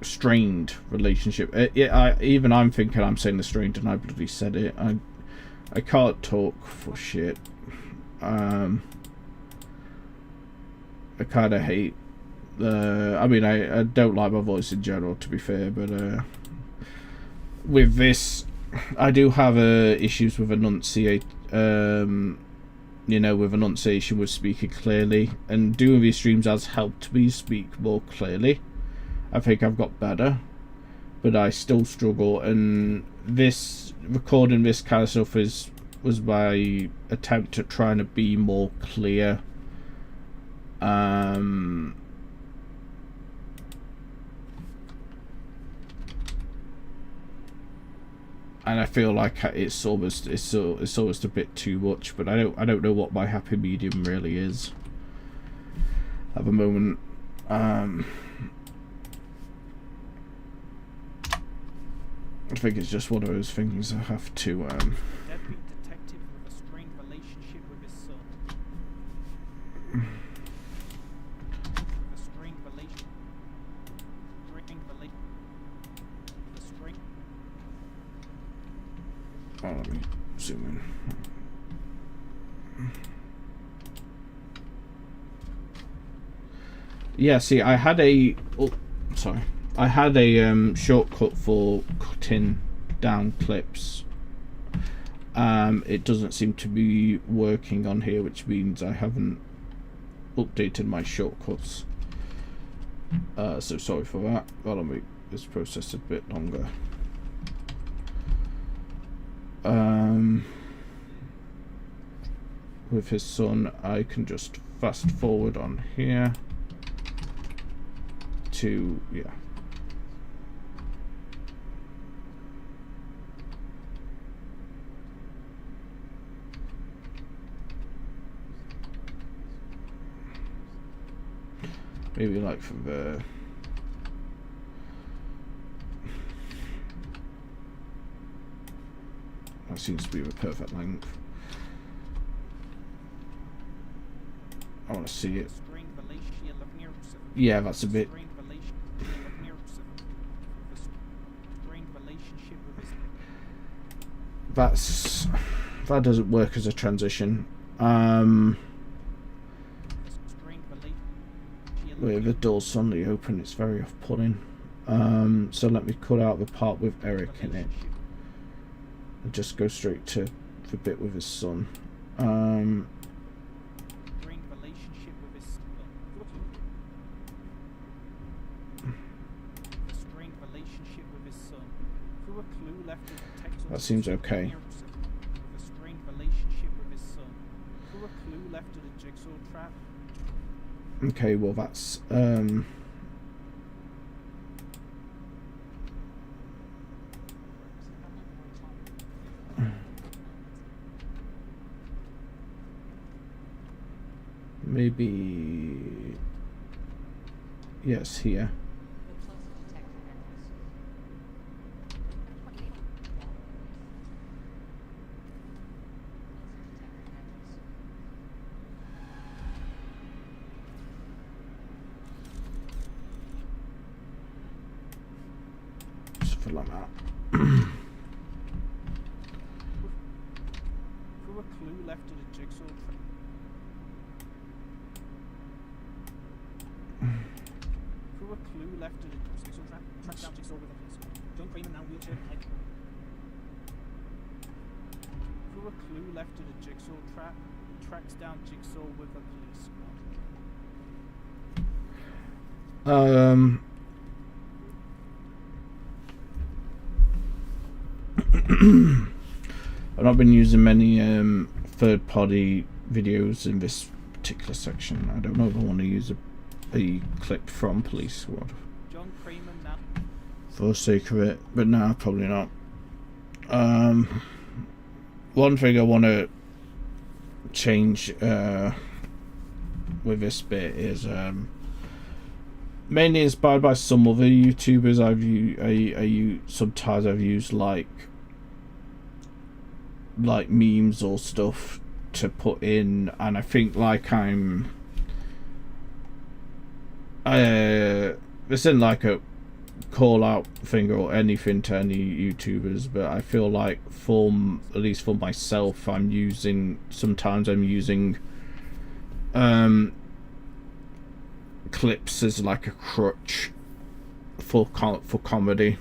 strained relationship. Yeah, even I'm thinking I'm saying the strained, and I bloody said it. I can't talk for shit. I kind of hate the... I mean, I don't like my voice in general, to be fair, but with this, I do have issues with enunciate. You know, with enunciation, with speaking clearly, and doing these streams has helped me speak more clearly. I think I've got better, but I still struggle, and this recording this kind of stuff was my attempt at trying to be more clear. And I feel like it's almost a bit too much, but I don't know what my happy medium really is at the moment. I think it's just one of those things I have to deadbeat detective with a strained relationship with his son. Oh, let me zoom in. Yeah, see, I had a shortcut for cutting down clips. It doesn't seem to be working on here, which means I haven't updated my shortcuts. So sorry for that. That'll make this process a bit longer. With his son, I can just fast forward on here to, yeah. Maybe like from the... That seems to be the perfect length. I want to see it. Yeah, that's a bit... That doesn't work as a transition. Where the door's suddenly open, it's very off-putting. So let me cut out the part with Eric in it and just go straight to the bit with his son. That seems okay. Okay, well that's Maybe. Yes, here. Something like that. Through a clue left at a jigsaw. Through a clue left at a jigsaw trap. Tracks down jigsaw with a police. John Kramer now wheelchair. Through a clue left at a jigsaw trap. Tracks down jigsaw with a police squad. I've not been using many third-party videos in this particular section. I don't know if I want to use a clip from Police Squad John Kramer now. for the sake of it, but no, probably not. One thing I want to change with this bit is mainly inspired by some other YouTubers sometimes I've used like memes or stuff to put in, and I think like this isn't like a call out thing or anything to any YouTubers, but I feel like at least for myself, I'm using clips as like a crutch for comedy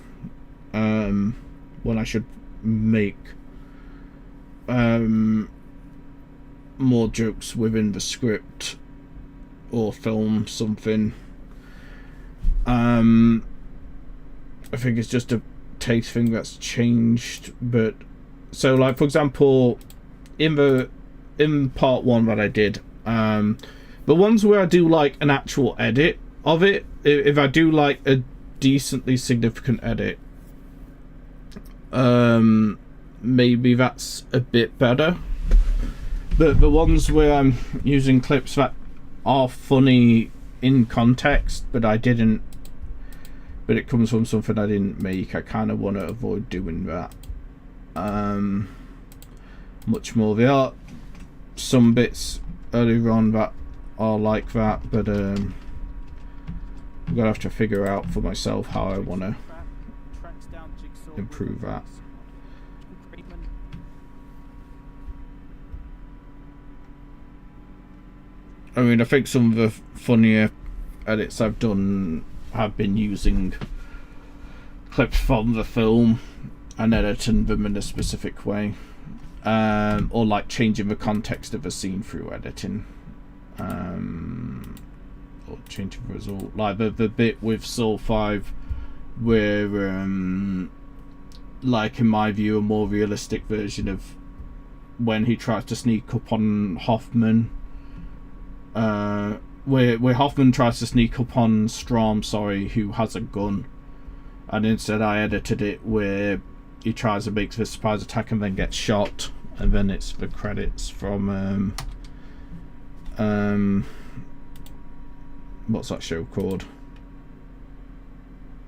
when I should make more jokes within the script or film something. I think it's just a taste thing that's changed, but so like for example in part 1 that I did, the ones where I do like an actual edit of it, if I do like a decently significant edit, maybe that's a bit better. But the ones where I'm using clips that are funny in context, but it comes from something I didn't make, I kind of want to avoid doing that much more. There are some bits earlier on that are like that, but I'm gonna have to figure out for myself how I want to improve that. I mean, I think some of the funnier edits I've done have been using clips from the film and editing them in a specific way, or like changing the context of a scene through editing, or changing the result. Like the bit with Soul 5 where like in my view a more realistic version of when he tries to sneak up on Hoffman, where Hoffman tries to sneak up on Strom, who has a gun, and instead I edited it where he tries to make the surprise attack and then gets shot, and then it's the credits from what's that show called,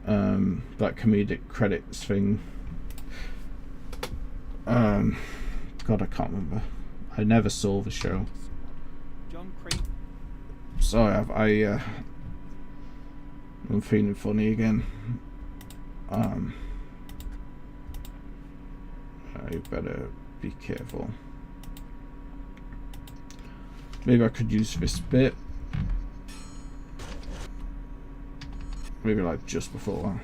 that comedic credits thing, God, I can't remember, I never saw the show. Sorry, I'm feeling funny again. I better be careful. Maybe I could use this bit. Maybe like just before.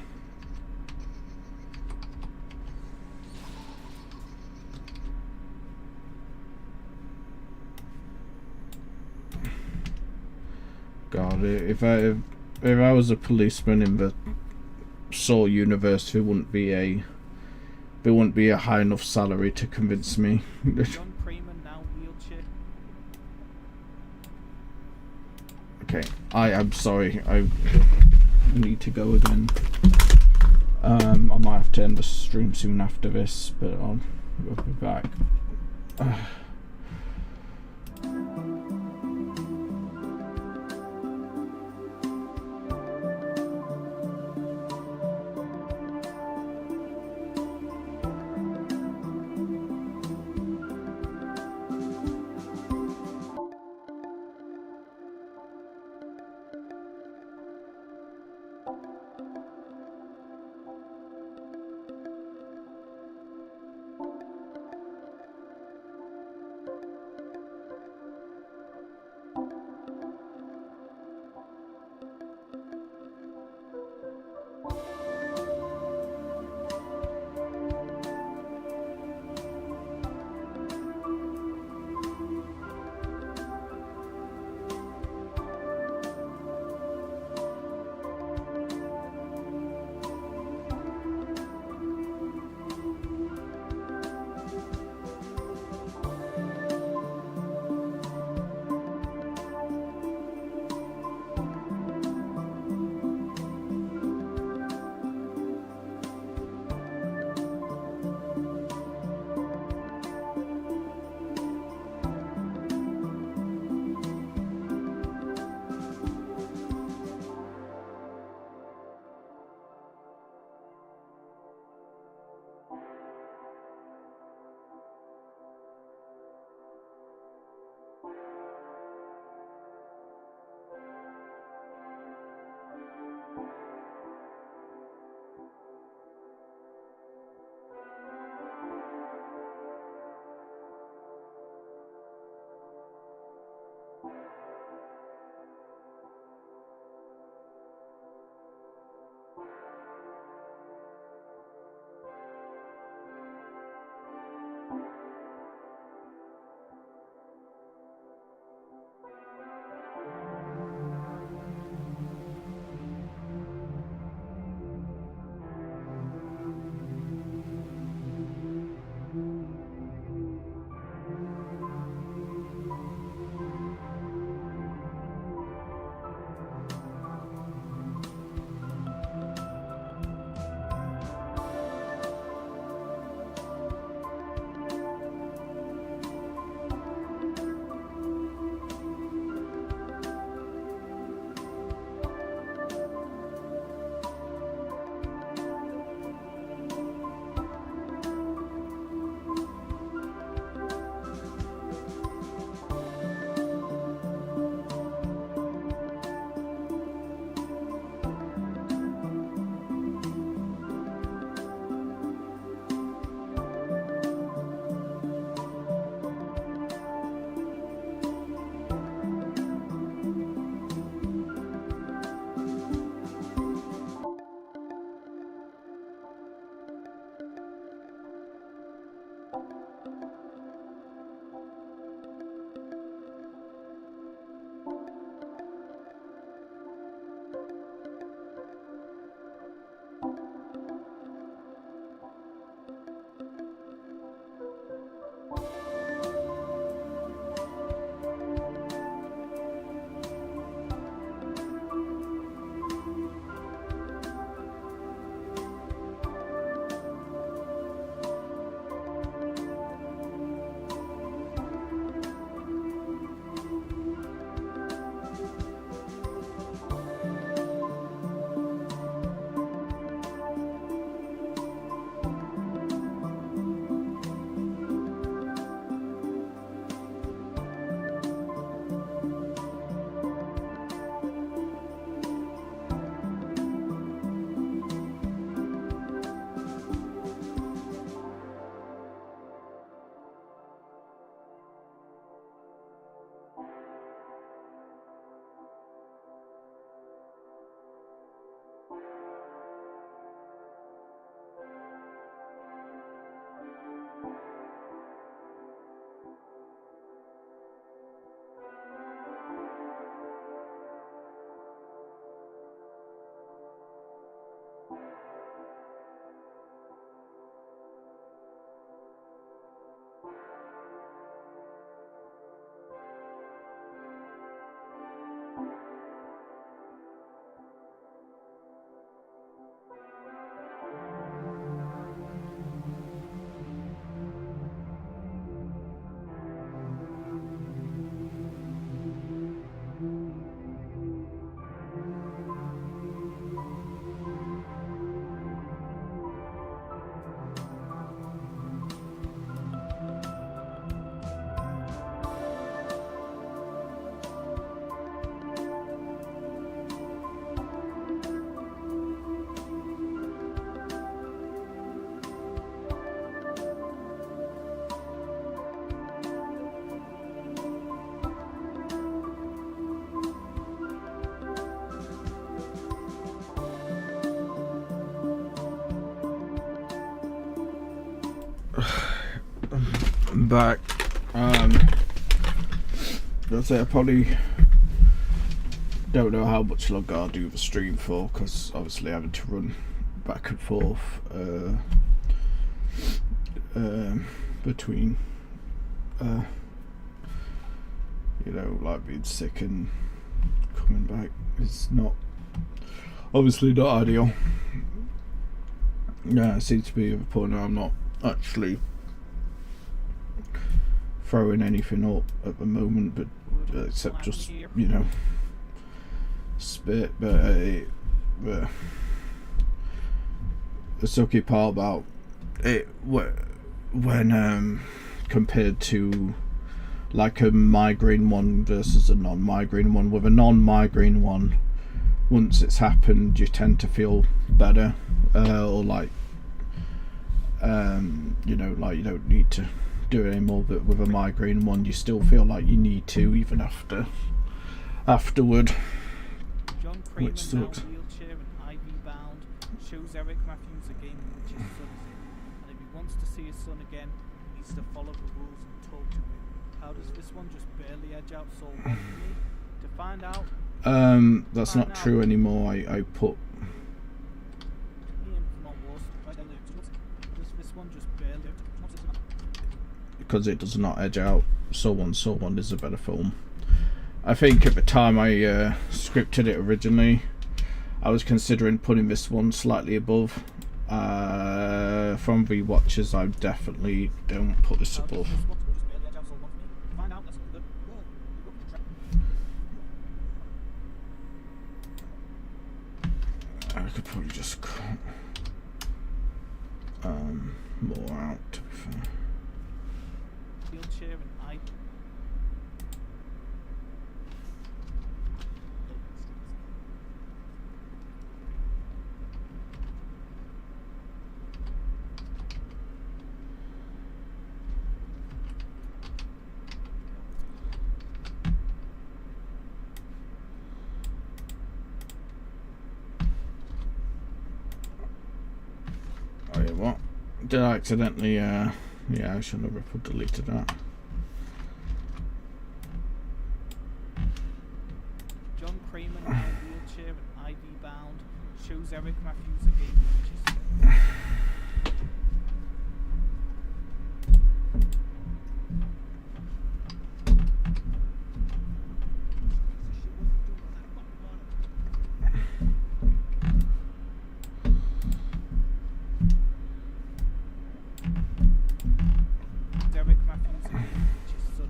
God, if I was a policeman in the Saw universe, there wouldn't be a high enough salary to convince me. John Kramer now wheelchair. Okay, I'm sorry. I need to go again. I might have to end the stream soon after this, but I'll be back. back. I'd say I probably don't know how much longer I'll do the stream for, because obviously having to run back and forth between you know, like being sick and coming back is not obviously not ideal. Yeah, it seems to be at the point where I'm not actually throwing anything up at the moment, but except just, you know, spit. But the sucky part about it when compared to like a migraine one versus a non-migraine one, with a non-migraine one, once it's happened you tend to feel better, or like you know, like you don't need to do it anymore. But with a migraine one, you still feel like you need to, even afterward, John which Kramer, now sucks. wheelchair and IV bound, shows Eric Matthews a game in which his son is in, and if he wants to see his son again, he needs to follow the rules and talk to him. How does this one just barely edge out Soul 1 for me? To find out, that's not true anymore. I put does this one just barely, because it does not edge out Soul 1 is a better film. I think at the time I scripted it originally, I was considering putting this one slightly above. From rewatches, I definitely don't put this above. I could probably just cut more out, to be fair. wheelchair and IV. Oh yeah, what? Did I accidentally, yeah, I should have deleted that. John Kramer, now wheelchair and IV bound, shows Eric Matthews a game in which his Eric Matthews a game in which his son is in,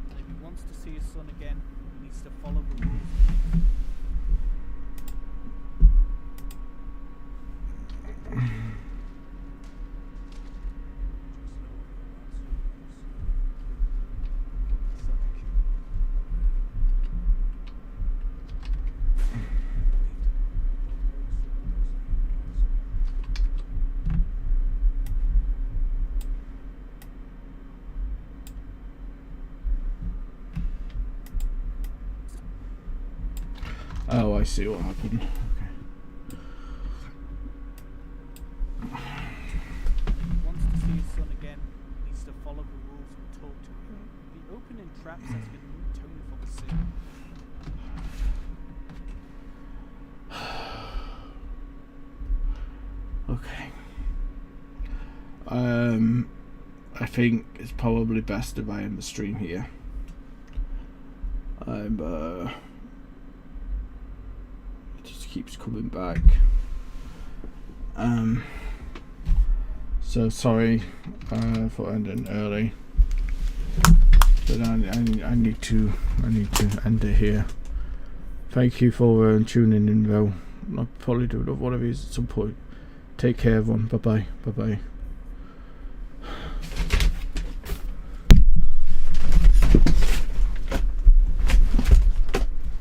and if he wants to see his son again, he needs to follow the rules. Oh, I see what happened. Wants to see his son again, he needs to follow the rules and talk to him. The opening traps has been new tone for the sim. Okay. I think it's probably best if I end the stream here. It just keeps coming back. So sorry for ending early, but I need to end it here. Thank you for tuning in, though. I'll probably do another one of these at some point. Take care, everyone. Bye bye.